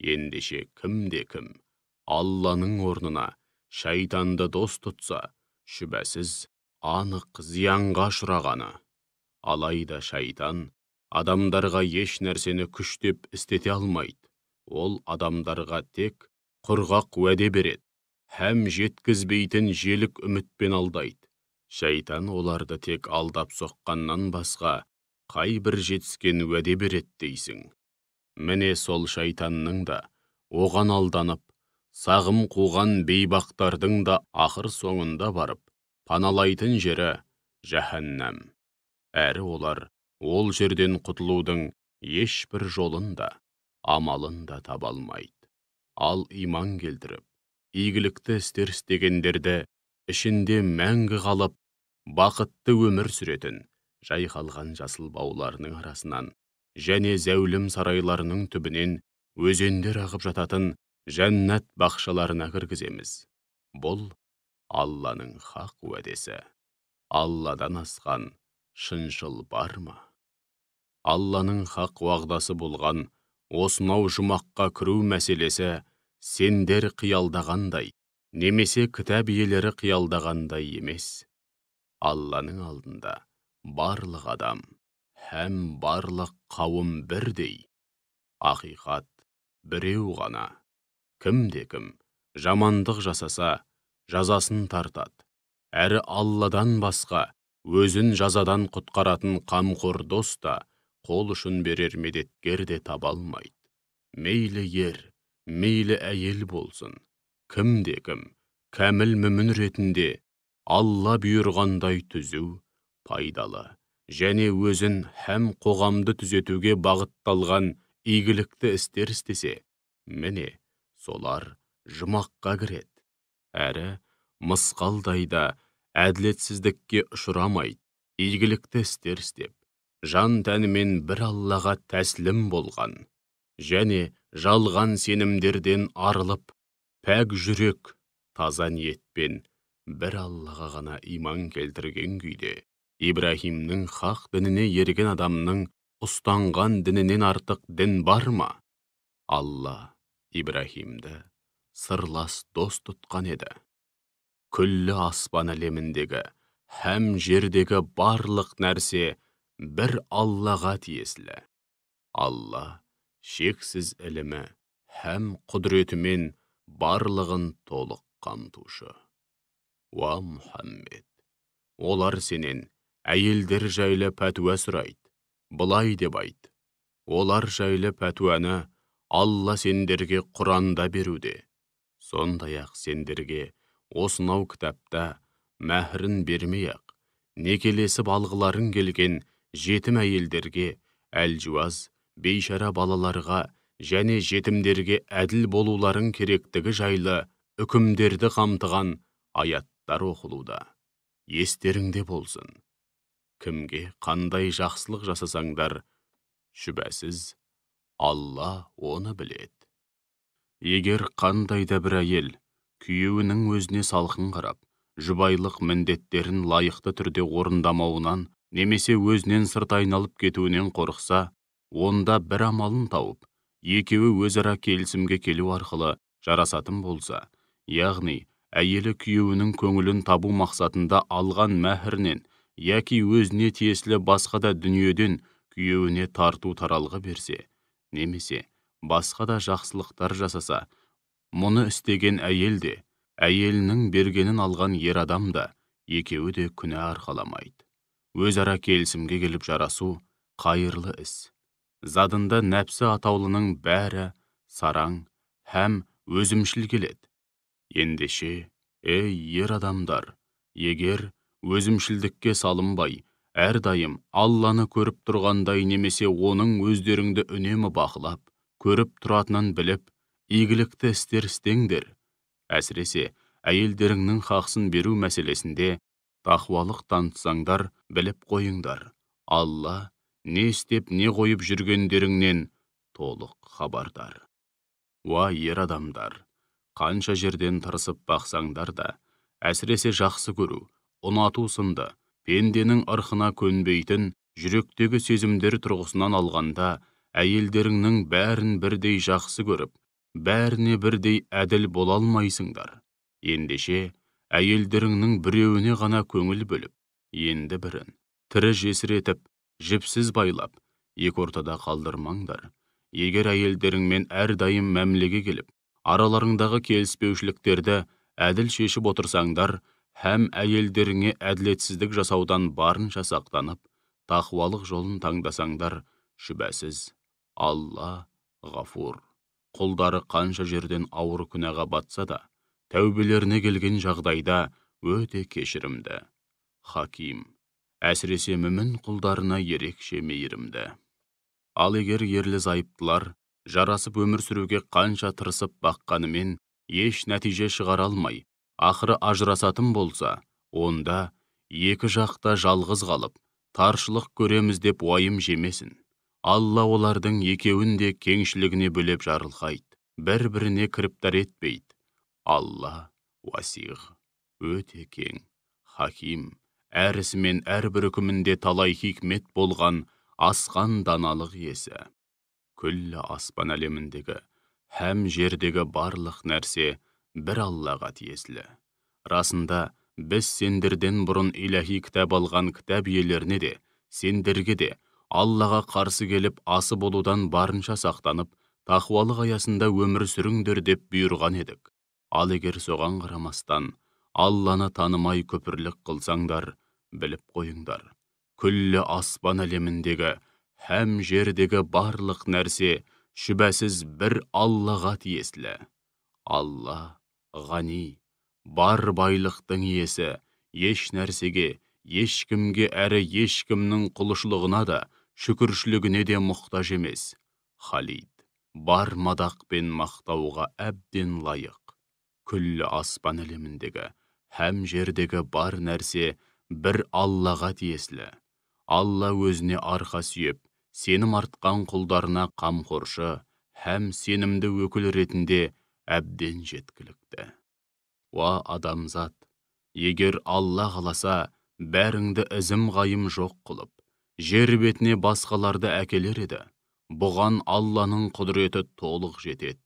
A: Ендеше кім Алланың орнына шайтанды дос тұтса, шүбәсіз анық зиянға ұшырағаны. Алайда шайтан адамдарға еш нәрсені күштеп істете алмайды. Ол адамдарға тек құрғақ уәде береді, һәм жеткізбейтін желік үмітпен алдайды. Шайтан оларды тек алдап соққаннан басқа қай бір жетіскен уәде береді дейсің. Міне сол шайтанның да, оған алданып, сағым қуған бейбақтардың да ақыр соңында барып, паналайтын жері жаһаннам. Әрі олар ол жерден құтылудың ешбір жолын да, амалын да таба алмайды. Ал иман келтіріп, игілікті істер істегендерді ішінде мәңгі қалып, бақытты өмір сүретін, жайқалған жасыл бауларының арасынан және зәулім сарайларының түбінен өзендер ағып жататын жәннат бақшаларына кіргіземіз. Бұл Алланың хақ уәдесі. Алладан асқан шыншыл бар ма? Алланың хақ уағдасы болған осынау жұмаққа кіру мәселесі сендер қиялдағандай, немесе кітап иелері қиялдағандай емес. Алланың алдында барлық адам һәм барлық қауым бірдей. Ақиқат біреу ғана. Кім жамандық жасаса, жазасын тартады. Әрі Алладан басқа өзін жазадан құтқаратын қамқор дос та, қол ұшын берер медеткер де таба алмайды. Мейлі ер, мейлі әйел болсын, кім кәміл мүмін ретінде Алла бұйырғандай түзу, пайдалы және өзін һәм қоғамды түзетуге бағытталған игілікті істер істесе, міне солар жұмаққа кіреді. Әрі мысқалдайда әділетсіздікке ұшырамайды. Игілікті істер істеп, жан тәнімен бір Аллаға тәслім болған және жалған сенімдерден арылып, пәк жүрек, таза ниетпен бір Аллаға ғана иман келтірген күйде, Ибрахимнің хақ дініне ерген адамның ұстанған дінінен артық дін бар ма? Алла Ибрахимді сырлас дос тұтқан еді. Күллі аспан әлеміндегі һәм жердегі барлық нәрсе бір Аллаға тиесілі. Алла шексіз ілімі һәм құдіретімен барлығын толық қамтушы. Уа Мұхаммед, олар сенен әйелдер жайлы пәтуа сұрайды. Былай деп айт: Олар жайлы пәтуәні Алла сендерге Құранда беруде. Сондай-ақ сендерге осынау кітапта мәһрін бермей-ақ, некелесіп алғыларың келген жетім әйелдерге, әлжуаз, бейшара балаларға және жетімдерге әділ болуларың керектігі жайлы үкімдерді қамтыған аяттар оқылуда. Естеріңде болсын. Кімге қандай жақсылық жасасаңдар, шүбәсіз Алла оны біледі. Егер қандайда бір әйел күйеуінің өзіне салқын қарап, жұбайлық міндеттерін лайықты түрде орындамауынан немесе өзінен сырт айналып кетуінен қорықса, онда бір амалын тауып, екеуі өзара келісімге келу арқылы жарасатын болса, яғни әйелі күйеуінің көңілін табу мақсатында алған мәһрінен яки өзіне тиесілі басқа да дүниеден күйеуіне тарту таралғы берсе, немесе басқа да жақсылықтар жасаса, мұны істеген әйел де, әйелінің бергенін алған ер адам да, екеуі де күнә арқаламайды. Өзара келісімге келіп жарасу қайырлы іс. Задында нәпсі атаулының бәрі сараң һәм өзімшіл келеді. Ендеше, ер адамдар, егер өзімшілдікке салынбай, әрдайым Алланы көріп тұрғандай немесе оның өздеріңді үнемі бақылап, көріп тұратынын біліп, игілікті істер істеңдер. Әсіресе, әйелдеріңнің хақсын беру мәселесінде тақуалық танытсаңдар, біліп қойыңдар. Алла не істеп, не қойып жүргендеріңнен толық хабардар. Уа ер адамдар, қанша жерден тырысып бақсаңдар да, әсіресе жақсы көру, ұнату сынды, пенденің ырқына көнбейтін, жүректегі сезімдер тұрғысынан алғанда, әйелдеріңнің бәрін бірдей жақсы көріп, бәріне бірдей әділ бола алмайсыңдар. Ендеше, әйелдеріңнің біреуіне ғана көңіл бөліп, енді бірін, тірі жесір етіп, жіпсіз байлап, екі ортада қалдырмаңдар. Егер әйелдеріңмен әрдайым мәмілеге келіп, араларыңдағы келіспеушіліктерді әділ шешіп отырсаңдар, һәм әйелдеріңе әділетсіздік жасаудан барынша сақтанып, тақуалық жолын таңдасаңдар, шүбәсіз Алла ғафур. Құлдары қанша жерден ауыр күнәға батса да, тәубелеріне келген жағдайда өте кешірімді. Хаким, әсіресе мүмін құлдарына ерекше мейірімді. Ал егер ерлі зайыптылар жарасып өмір сүруге қанша тырысып баққанымен еш нәтиже шығара алмай, ақыры ажырасатын болса, онда екі жақта жалғыз қалып, таршылық көреміз деп уайым жемесін. Алла олардың екеуін де кеңшілігіне бөлеп жарылқайды, бір-біріне кіріптар етпейді. Алла уасиғ, өте кең, хаким, әр ісі мен әрбір үкімінде талай хикмет болған асқан даналық иесі. Күллі аспан әлеміндегі һәм жердегі барлық нәрсе бір Аллаға тиесілі. Расында, біз сендерден бұрын иләһи кітап алған кітап иелеріне де, сендерге де Аллаға қарсы келіп асы болудан барынша сақтанып, тақуалық аясында өмір сүріңдер деп бұйырған едік. Ал егер соған қарамастан, Алланы танымай көпірлік қылсаңдар, біліп қойыңдар. Күллі аспан әлеміндегі һәм жердегі барлық нәрсе шүбәсіз бір Аллаға тиесілі. Алла ғани, бар байлықтың иесі, еш нәрсеге, ешкімге әрі ешкімнің құлшылығына да, шүкіршілігіне де мұқтаж емес. Халид, бар мадақ пен мақтауға әбден лайық. Күллі аспан әлеміндегі һәм жердегі бар нәрсе бір Аллаға тиесілі. Алла өзіне арқа сүйеп, сенім артқан құлдарына қамқоршы һәм сенімді өкіл ретінде әбден жеткілікті. Уа адамзат, егер Алла қаласа, бәріңді ізім ғайым жоқ қылып, жер бетіне басқаларды әкелер еді. Бұған Алланың құдіреті толық жетеді.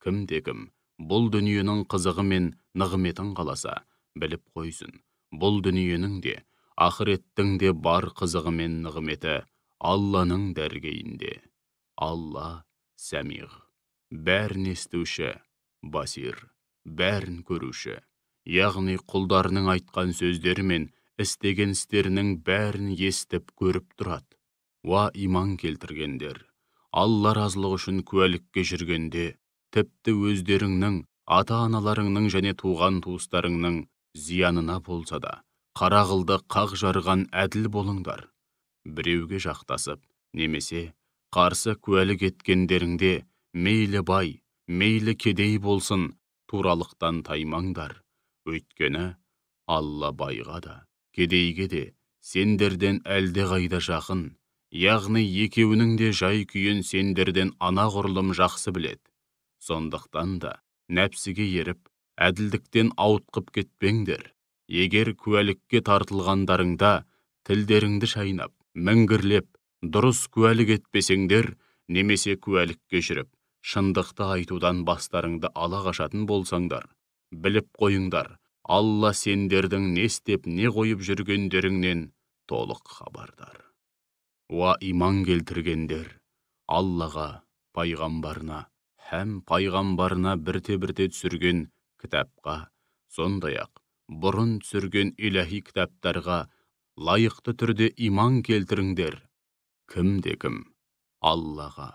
A: Кім-де-кім бұл дүниенің қызығы мен нығметін қаласа, біліп қойсын, бұл дүниенің де, ақыреттің де бар қызығы мен нығметі Алланың дәргейінде. Алла сәмиғ, бәрін естуші, басир, бәрін көруші, яғни құлдарының айтқан сөздері мен істеген істерінің бәрін естіп көріп тұрады. Уа иман келтіргендер, Алла разылығы үшін куәлікке жүргенде, тіпті өздеріңнің, ата-аналарыңның және туған туыстарыңның зиянына болса да, қарағылды қақ жарған әділ болыңдар. Біреуге жақтасып, немесе қарсы куәлік еткендеріңде, мейлі бай, мейлі кедей болсын, туралықтан таймаңдар. Өйткені, Алла байға да, кедейге де, сендерден әлде қайда жақын, яғни екеуінің де жай күйін сендерден анағұрлым жақсы білет. Сондықтан да, нәпсіге еріп, әділдіктен ауытқып кетпеңдер. Егер куәлікке тартылғандарыңда, тілдеріңді шайнап, мінгірлеп, дұрыс куәлік етпесеңдер, немесе куәлікке жүріп, шындықты айтудан бастарыңды ала қашатын болсаңдар, біліп қойыңдар, Алла сендердің не істеп, не қойып жүргендеріңнен толық хабардар. Уа иман келтіргендер, Аллаға, пайғамбарына, һәм пайғамбарына бірте-бірте түсірген кітапқа, сондай-ақ бұрын түсірген иләһи кітаптарға лайықты түрде иман келтіріңдер. Кім-кім Аллаға,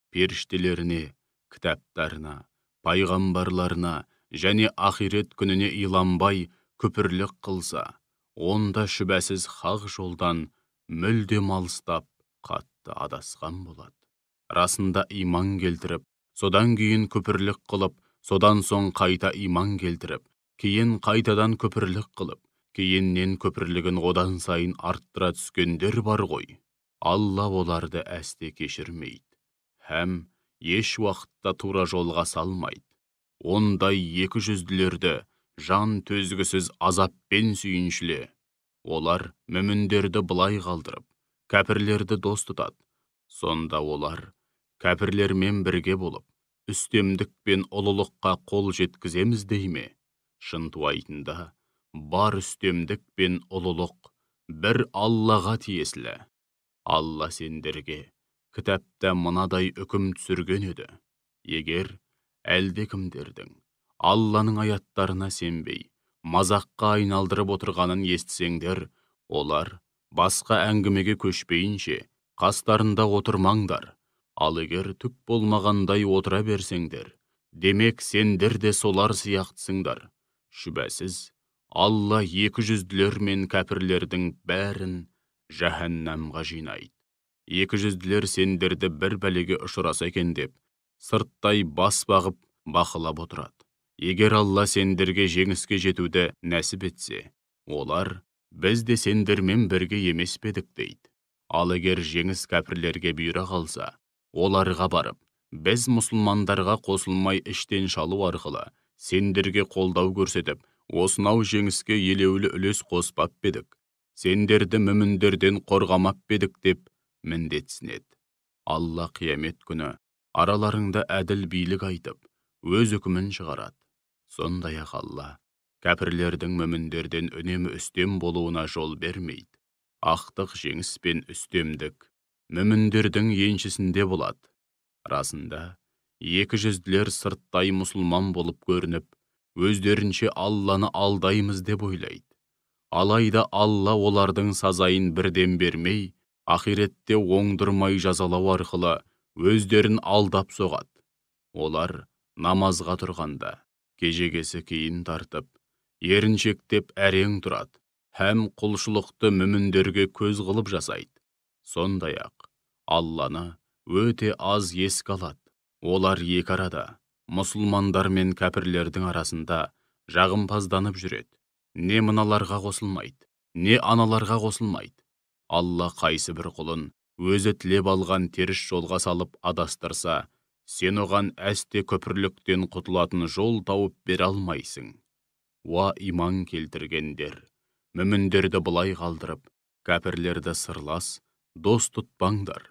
A: періштелеріне, кітаптарына, пайғамбарларына және ақирет күніне иланбай күпірлік қылса, онда шүбәсіз хақ жолдан мүлдем алыстап, қатты адасқан болады. Расында иман келтіріп, содан кейін күпірлік қылып, содан соң қайта иман келтіріп, кейін қайтадан күпірлік қылып, кейіннен күпірлігін одан сайын арттыра түскендер бар ғой. Алла оларды әсте кешірмейді, һәм еш уақытта тура жолға салмайды. Ондай екі жүзділерді жан төзгісіз азаппен сүйіншіле. Олар мүміндерді былай қалдырып, кәпірлерді дос тұтады. Сонда олар кәпірлермен бірге болып, үстемдік пен ұлылыққа қол жеткіземіз дей ме? Шынтуайтында, бар үстемдік пен ұлылық бір Аллаға тиесілі. Алла сендерге кітапта мынадай үкім түсірген еді. Егер әлдекімдердің Алланың аяттарына сенбей, мазаққа айналдырып отырғанын естісеңдер, олар басқа әңгімеге көшпейінше қастарында отырмаңдар. Ал егер түк болмағандай отыра берсеңдер, демек сендер де солар сияқтысыңдар. Шүбәсіз, Алла екі жүзділер мен кәпірлердің бәрін жаһаннамға жинайды. Екі жүзділер сендерді бір бәлеге ұшыраса екен деп, сырттай бас бағып бақылап отырады. Егер Алла сендерге жеңіске жетуді нәсіп етсе, олар біз де сендермен бірге емес педік дейді. Ал егер жеңіс кәпірлерге бұйыра қалса, оларға барып, біз мұсылмандарға қосылмай іштен шалу арқылы сендерге қолдау көрсетіп, осынау жеңіске елеулі үлес қоспап педік, сендерді мүміндерден қорғамап педік деп міндетсінеді. Алла қиямет күні араларыңда әділ билік айтып, өз үкімін шығарады. Сондай-ақ Алла кәпірлердің мүміндерден үнемі үстем болуына жол бермейді. Ақтық жеңіс пен үстемдік мүміндердің еншісінде болады. Расында, екі жүзділер сырттай мұсылман болып көрініп, өздерінше Алланы алдаймыз деп ойлайды. Алайда Алла олардың сазайын бірден бермей, ақиретте оңдырмай жазалау арқылы өздерін алдап соғады. Олар намазға тұрғанда, кежегесі кейін тартып, еріншектеп әрең тұрады, һәм құлшылықты мүміндерге көз қылып жасайды. Сондай-ақ, Алланы өте аз еске алады. Олар екі арада, мұсылмандар мен кәпірлердің арасында жағымпазданып жүреді. Не мыналарға қосылмайды, не аналарға қосылмайды. Алла қайсы бір құлын өзі тілеп алған теріс жолға салып адастырса, сен оған әсте күпірліктен құтылатын жол тауып бере алмайсың. Уа иман келтіргендер, мүміндерді былай қалдырып, кәпірлерді сырлас, дос тұтпаңдар.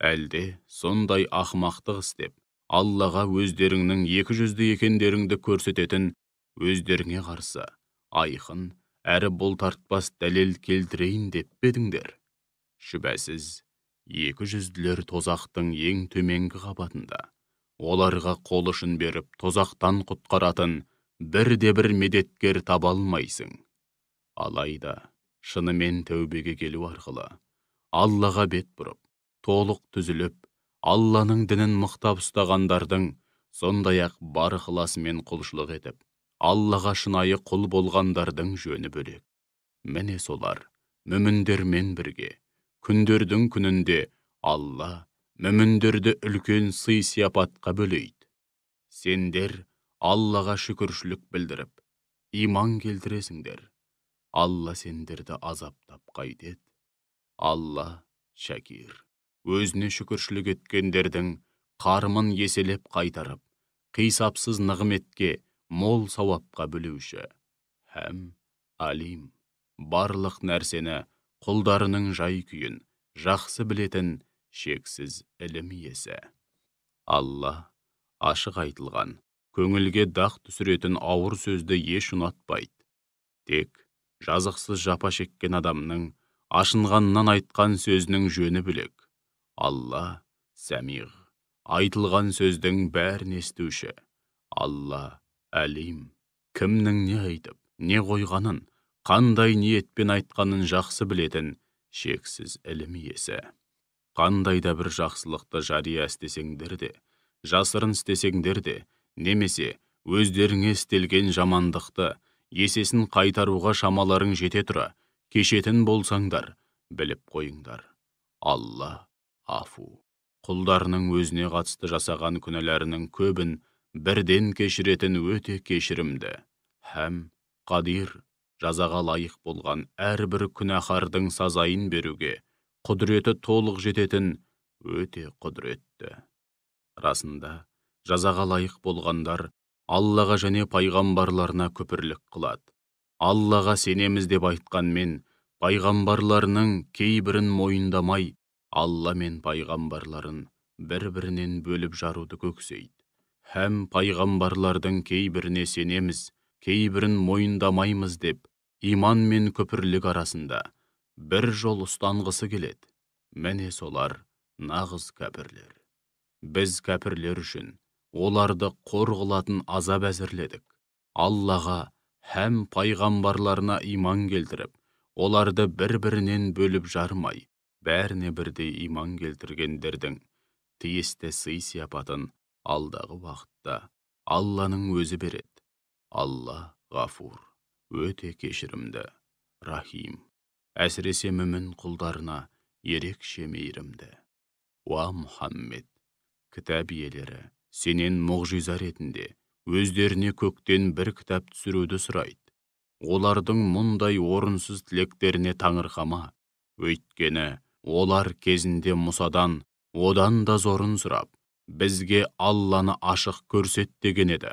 A: Әлде сондай ақымақтық істеп, Аллаға өздеріңнің екі жүзді екендеріңді көрсететін, өздеріңе қарсы айқын әрі бұлтартпас дәлел келтірейін деп бедіңдер. Шүбәсіз, екі жүзділер тозақтың ең төменгі қабатында. Оларға қол ұшын беріп, тозақтан құтқаратын бірде-бір медеткер таба алмайсың. Алайда, шынымен тәубеге келу арқылы, Аллаға бет бұрып, толық түзіліп, Алланың дінін мықтап ұстағандардың, сондай-ақ бар ықыласымен құлшылық етіп, Аллаға шынайы құл болғандардың жөні бөлек. Міне солар, мүміндермен бірге, күндердің күнінде Алла мүміндерді үлкен сый-сияпатқа бөлейді. Сендер Аллаға шүкіршілік білдіріп, иман келтіресіңдер. Алла сендерді азаптап қайтеді. Алла шәкир, өзіне шүкіршілік еткендердің қарымын еселеп қайтарып, қисапсыз нығметке, мол сауапқа бөлеуші. Һәм алим, барлық нәрсені, құлдарының жай-күйін жақсы білетін шексіз ілім иесі. Алла ашық айтылған, көңілге дақ түсіретін ауыр сөзді еш ұнатпайды. Тек жазықсыз жапа шеккен адамның ашынғаннан айтқан сөзінің жөні бөлек. Алла сәмиғ, айтылған сөздің бәрін естуші. Алла әлим, кімнің не айтып, не қойғанын, қандай ниетпен айтқанын жақсы білетін шексіз ілім иесі. Қандай да бір жақсылықты жария істесеңдер де, жасырын істесеңдер де, немесе өздеріңе істелген жамандықты есесін қайтаруға шамаларың жете тұра, кешетін болсаңдар, біліп қойыңдар. Алла афу, құлдарының өзіне қатысты жасаған күнәләрінің көбін бірден кешіретін өте кешірімді. Һәм қадир, жазаға лайық болған әрбір күнәһардың сазайын беруге құдіреті толық жететін өте құдіретті. Расында, жазаға лайық болғандар Аллаға және пайғамбарларына күпірлік қылады. Аллаға сенеміз деп айтқанмен, пайғамбарларының кейбірін мойындамай, Алла мен пайғамбарларын бір-бірінен бөліп жаруды көксейді. Һәм пайғамбарлардың кейбіріне сенеміз, кейбірін мойындамаймыз деп, иман мен күпірлік арасында бір жол ұстанғысы келеді. Міне солар нағыз кәпірлер. Біз кәпірлер үшін оларды қор қылатын азап әзірледік. Аллаға һәм пайғамбарларына иман келтіріп, оларды бір-бірінен бөліп жармай, бәріне бірдей иман келтіргендердің тиісті сый-сияпатын алдағы уақытта Алланың өзі береді. Алла ғафур, өте кешірімді, рахим, әсіресе мүмін құлдарына ерекше мейірімді. Уа Мұхаммед, кітап иелері сенен мұғжиза ретінде өздеріне көктен бір кітап түсіруді сұрайды. Олардың мұндай орынсыз тілектеріне таңырқама, өйткені олар кезінде Мұсадан одан да зорын сұрап, бізге Алланы ашық көрсет деген еді.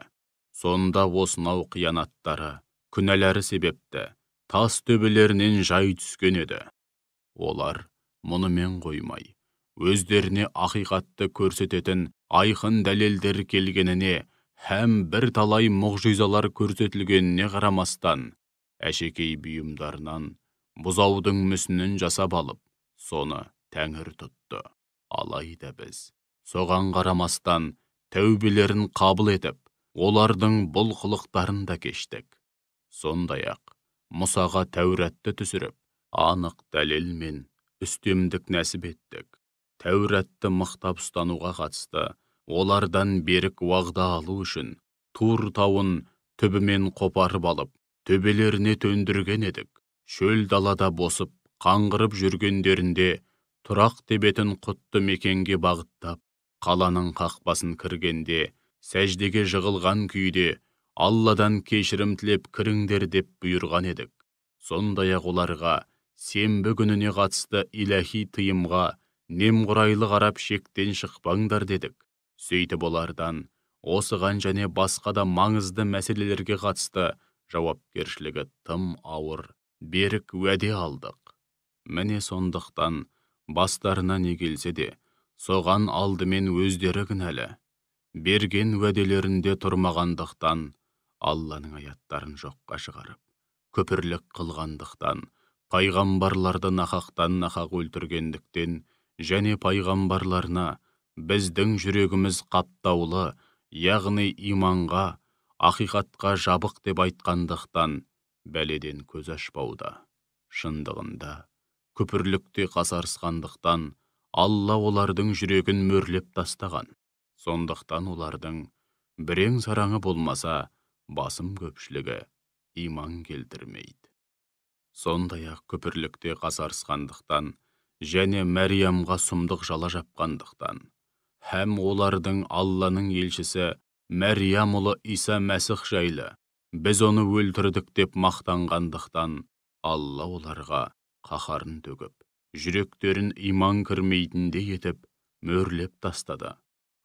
A: Сонда осынау қиянаттары, күнәләрі себепті тас төбелерінен жай түскен еді. Олар мұнымен қоймай, өздеріне ақиқатты көрсететін айқын дәлелдер келгеніне һәм бір талай мұғжизалар көрсетілгеніне қарамастан, әшекей бұйымдарынан бұзаудың мүсінін жасап алып, соны тәңір тұтты. Алайда біз, соған қарамастан, тәубелерін қабыл етіп, олардың бұл қылықтарын да кештік. Сондай-ақ, Мұсаға Тәуратты түсіріп, анық дәлелмен үстемдік нәсіп еттік. Тәуратты мықтап ұстануға қатысты, олардан берік уағда алу үшін, Тур тауын түбімен қопарып алып, төбелеріне төндірген едік. Шөл далада босып, қаңғырып жүргендерінде, тұрақ тебетін құтты мекенге бағыттап, қаланың қақпасын кіргенде, сәждеге жығылған күйде, Алладан кешірім тілеп кіріңдер деп бұйырған едік. Сондай-ақ оларға сенбі күніне қатысты иләхи тыйымға немқұрайлы қарап шектен шықпаңдар дедік. Сөйтіп олардан осыған және басқа да маңызды мәселелерге қатысты жауапкершілігі тым ауыр, берік уәде алдық. Міне сондықтан бастарына не келсе де, соған алдымен өздері кінәлі. Берген уәделерінде тұрмағандықтан, Алланың аяттарын жоққа шығарып, күпірлік қылғандықтан, пайғамбарларды нақақтан нақақ өлтіргендіктен, және пайғамбарларына біздің жүрегіміз қаптаулы, яғни иманға, ақиқатқа жабық деп айтқандықтан, бәледен көз ашпауда. Шындығында, күпірлікте қасарысқандықтан, Алла олардың жүрегін мөрлеп тастаған. Сондықтан олардың бірең сараңы болмаса, басым көпшілігі иман келтірмейді. Сондай-ақ күпірлікте қасарысқандықтан және Мәриямға сұмдық жала жапқандықтан, һәм олардың Алланың елшісі Мәриям ұлы Иса Мәсіх жайлы біз оны өлтірдік деп мақтанғандықтан, Алла оларға қаһарын төгіп, жүректерін иман кірмейтіндей етіп мөрлеп тастады.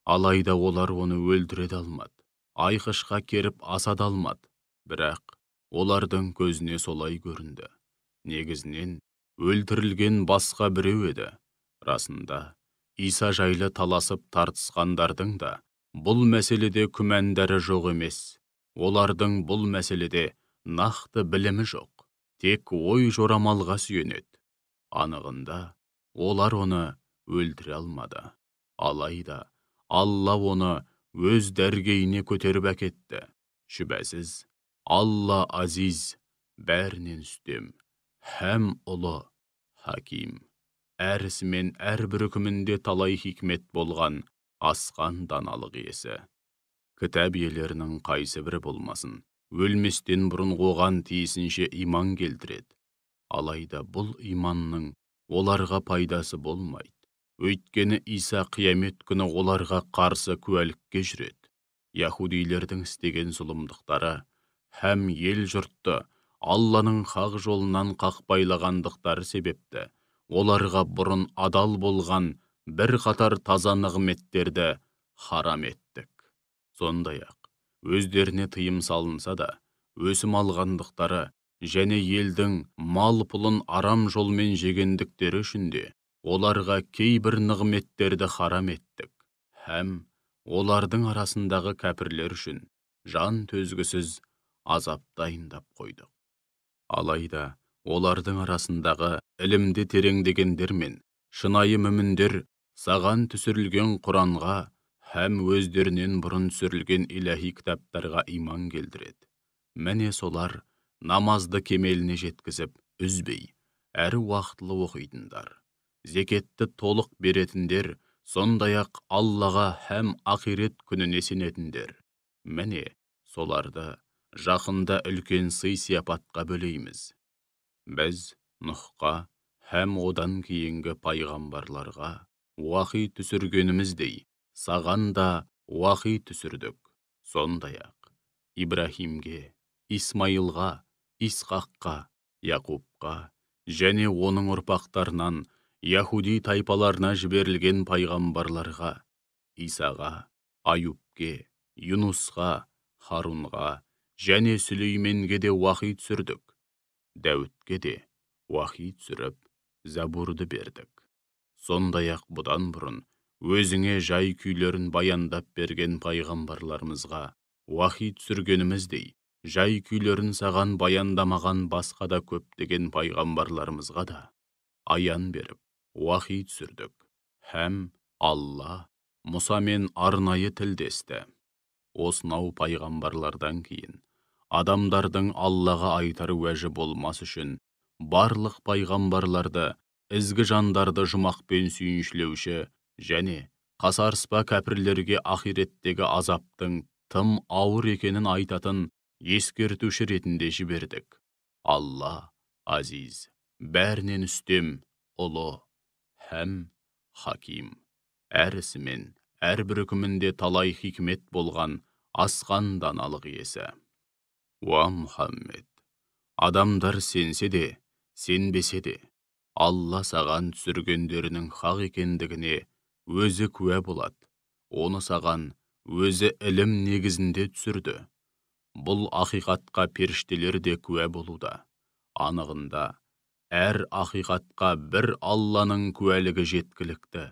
A: Алайда олар оны өлтіре де алмады, айқышқа керіп асада алмады. Бірақ олардың көзіне солай көрінді. Негізінен өлтірілген басқа біреу еді. Расында, Иса жайлы таласып тартысқандардың да бұл мәселеде күмәндары жоқ емес. Олардың бұл мәселеде нақты білімі жоқ. Тек ой жорамалға сүйенеді. Анығында, олар оны өлтіре алмады. Алайда, Алла оны өз дәргейіне көтеріп әкетті. Шүбәсіз, Алла азиз, бәрінен үстем, һәм ұлы, хаким. Әр ісімен әрбір үкімінде талай хикмет болған асқан даналық иесі. Кітап иелерінің қайсы бірі болмасын, өлместен бұрын оған тиісінше иман келтіреді. Алайда бұл иманның оларға пайдасы болмайды. Өйткені Иса қиямет күні оларға қарсы куәлікке жүреді. Яһудилердің істеген зұлымдықтары һәм ел жұртты Алланың хақ жолынан қақпайлағандықтары себепті оларға бұрын адал болған бір қатар таза нығметтерді харам еттік. Сондай-ақ, өздеріне тыйым салынса да, өсім алғандықтары және елдің мал пұлын арам жолмен жегендіктері үшін де оларға кейбір нығметтерді харам еттік. Һәм олардың арасындағы кәпірлер үшін жан төзгісіз азап дайындап қойдық. Алайда, олардың арасындағы ілімде тереңдегендер мен шынайы мүміндер саған түсірілген Құранға һәм өздерінен бұрын түсірілген иләһи кітаптарға иман келтіреді. Міне солар намазды кемеліне жеткізіп, үзбей, әрі уақытлы оқитындар. Зекетті толық беретіндер, сондай-ақ Аллаға һәм ақирет күніне сенетіндер. Міне соларды жақында үлкен сый сияпатқа бөлейміз. Біз Нұхқа һәм одан кейінгі пайғамбарларға уахи түсіргеніміздей, саған да уахи түсірдік. Сондай-ақ Ибрахимге, Исмайылға, Исқаққа, Яқубқа және оның ұрпақтарынан Яһуди тайпаларына жіберілген пайғамбарларға, Исаға, Аюбке, Юнусқа, Харунға және Сүлейменге де уахи түсірдік. Дәуітке де уахи түсіріп, Забурды бердік. Сондай-ақ бұдан бұрын өзіңе жай күйлерін баяндап берген пайғамбарларымызға уахи түсіргеніміздей, жай күйлерін саған баяндамаған басқа да көптеген пайғамбарларымызға да аян беріп, уахи түсірдік. Һәм Алла Мұсамен арнайы тілдесті. Осынау пайғамбарлардан кейін адамдардың Аллаға айтар уәжі болмас үшін барлық пайғамбарларды ізгі жандарды жұмақпен сүйіншілеуші және қасарыспа кәпірлерге ақиреттегі азаптың тым ауыр екенін айтатын ескертуші ретінде жібердік. Алла азиз, бәрінен үстем, ұлы, һәм хаким. Әр ісімен, әрбір үкімінде талай хикмет болған асқан даналық иесі. Уа Мұхаммед, адамдар сенсе де, сенбесе де, Алла саған түсіргендерінің хақ екендігіне өзі куә болады. Оны саған өзі ілім негізінде түсірді. Бұл ақиқатқа періштелер де куә болуда. Анығында, әр ақиқатқа бір Алланың куәлігі жеткілікті.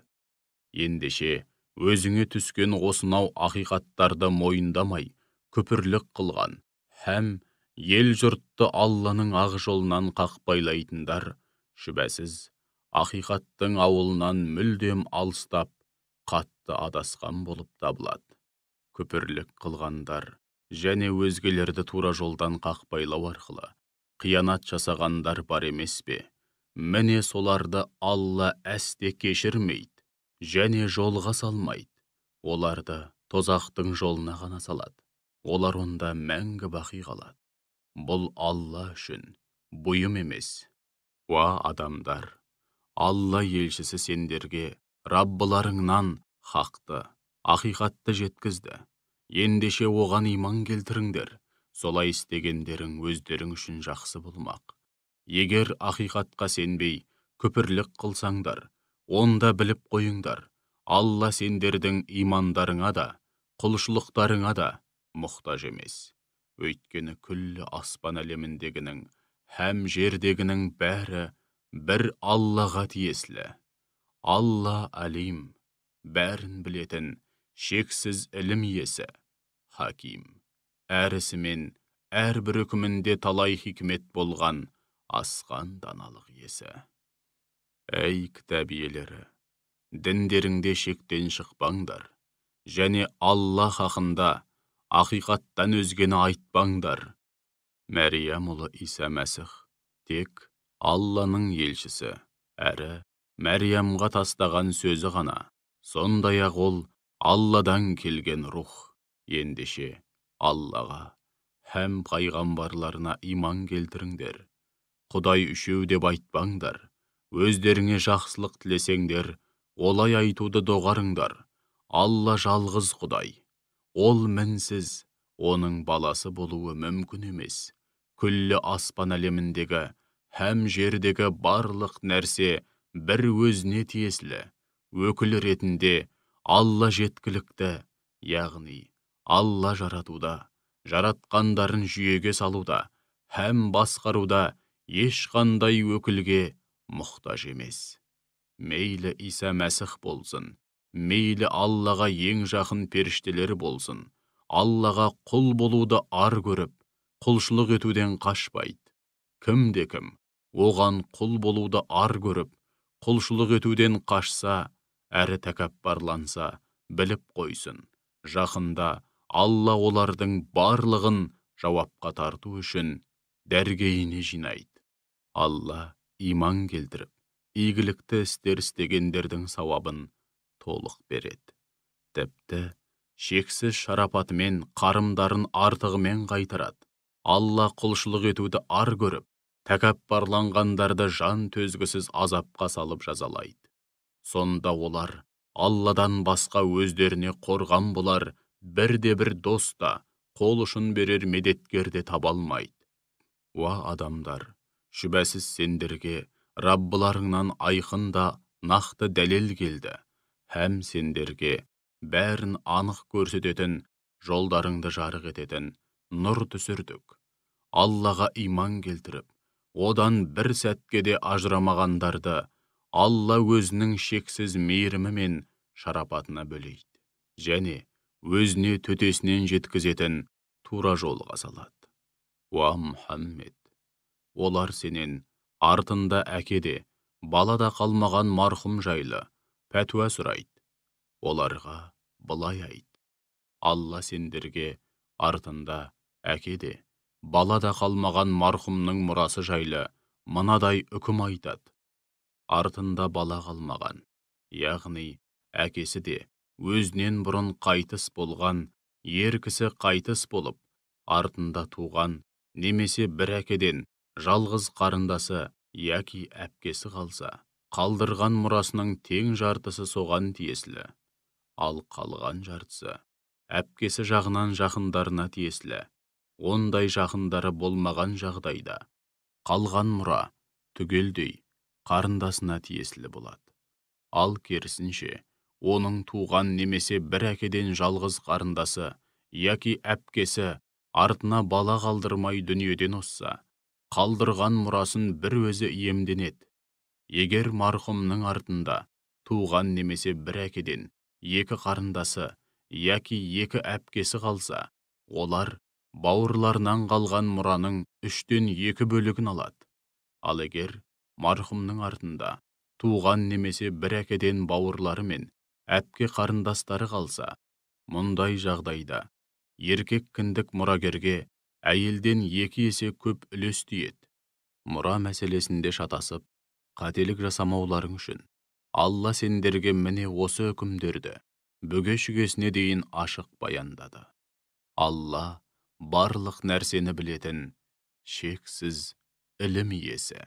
A: Ендеше, өзіңе түскен осынау ақиқаттарды мойындамай, күпірлік қылған, һәм ел жұртты Алланың ақ жолынан қақпайлайтындар, шүбәсіз, ақиқаттың ауылынан мүлдем алыстап, қатты адасқан болып табылады. Күпірлік қылғандар және өзгелерді тура жолдан қақпайлау арқылы қиянат жасағандар бар емес пе? Міне соларды Алла әсте кешірмейді, және жолға салмайды. Оларды тозақтың жолына ғана салады. Олар онда мәңгі бақи қалады. Бұл Алла үшін бұйым емес. Уа адамдар, Алла елшісі сендерге Раббыларыңнан хақты, ақиқатты жеткізді. Ендеше оған иман келтіріңдер. Солай істегендерің өздерің үшін жақсы болмақ. Егер ақиқатқа сенбей, күпірлік қылсаңдар, онда біліп қойыңдар. Алла сендердің имандарыңа да, құлшылықтарыңа да мұқтаж емес. Өйткені күллі аспан әлеміндегінің, һәм жердегінің бәрі бір Аллаға тиесілі. Алла алим, бәрін білетін, шексіз ілім иесі, хаким. Әрісімен, әрбір үкімінде талай хикмет болған, асқан даналық иесі. Әй кітап иелері, діндеріңде шектен шықпаңдар, және Алла хақында ақиқаттан өзгені айтпаңдар. Мәриям ұлы Иса Мәсіх тек Алланың елшісі, әрі Мәриямға тастаған сөзі ғана. Сондай-ақ ол Алладан келген рух. Ендеше Аллаға һәм пайғамбарларына иман келтіріңдер. Құдай үшеу деп айтпаңдар. Өздеріңе жақсылық тілесеңдер, олай айтуды доғарыңдар. Алла жалғыз Құдай. Ол мінсіз, оның баласы болуы мүмкін емес. Күллі аспан әлеміндегі һәм жердегі барлық нәрсе бір өзіне тиесілі. Өкіл ретінде Алла жеткілікті, яғни Алла жаратуда, жаратқандарын жүйеге салуда, һәм басқаруда ешқандай өкілге мұқтаж емес. Мейлі Иса Мәсіх болсын, мейлі Аллаға ең жақын періштелер болсын, Аллаға құл болуды ар көріп, құлшылық етуден қашпайды. Кім-кім оған құл болуды ар көріп, құлшылық етуден қашса, әрі тәкаппарланса, біліп қойсын. Жақында Алла олардың барлығын жауапқа тарту үшін дәргейіне жинайды. Алла иман келтіріп, игілікті істер істегендердің сауабын толық береді. Тіпті шексіз шарапатымен, қарымдарын артығымен қайтарады. Алла құлшылық етуді ар көріп, тәкаппарланғандарды жан төзгісіз азапқа салып жазалайды. Сонда олар Алладан басқа өздеріне қорған болар, бірде-бір дос та, қол ұшын берер медеткер де таба алмайды. Уа адамдар, шүбәсіз сендерге Раббыларыңнан айқын да нақты дәлел келді, һәм сендерге бәрін анық көрсететін, жолдарыңды жарық ететін нұр түсірдік. Аллаға иман келтіріп, одан бір сәтке де ажырамағандарды Алла өзінің шексіз мейірімі мен шарапатына бөлейді, және өзіне төтесінен жеткізетін тура жолға салады. Уа Мұхаммед, олар сенен артында әкеде, балада қалмаған марқұм жайлы пәтуа сұрайды. Оларға былай айт: Алла сендерге артында әкеде, балада қалмаған марқұмның мұрасы жайлы мынадай үкім айтады. Артында бала қалмаған, яғни әкесі де өзінен бұрын қайтыс болған, ер кісі қайтыс болып, артында туған, немесе бір әкеден жалғыз қарындасы яки әпкесі қалса, қалдырған мұрасының тең жартысы соған тиесілі. Ал қалған жартысы әпкесі жағынан жақындарына тиесілі. Ондай жақындары болмаған жағдайда қалған мұра түгелдей қарындасына тиесілі болады. Ал керісінше, оның туған немесе бір әкеден жалғыз қарындасы яки әпкесі артына бала қалдырмай дүниеден озса, қалдырған мұрасын бір өзі иемденеді. Егер марқұмның артында туған немесе бір әкеден екі қарындасы яки екі әпкесі қалса, олар бауырларынан қалған мұраның 3/2 бөлігін алады. Ал егер марқұмның артында туған немесе бір әкеден бауырлары мен әпке қарындастары қалса, мұндай жағдайда еркек кіндік мұрагерге әйелден 2 есе көп үлес тиеді. Мұра мәселесінде шатасып, Qatelik жасамауларың үшін Алла сендерге міне осы үкімдерді бүге-шүгесіне дейін ашық баяндады. Алла барлық нәрсені білетін шексіз ілім иесі.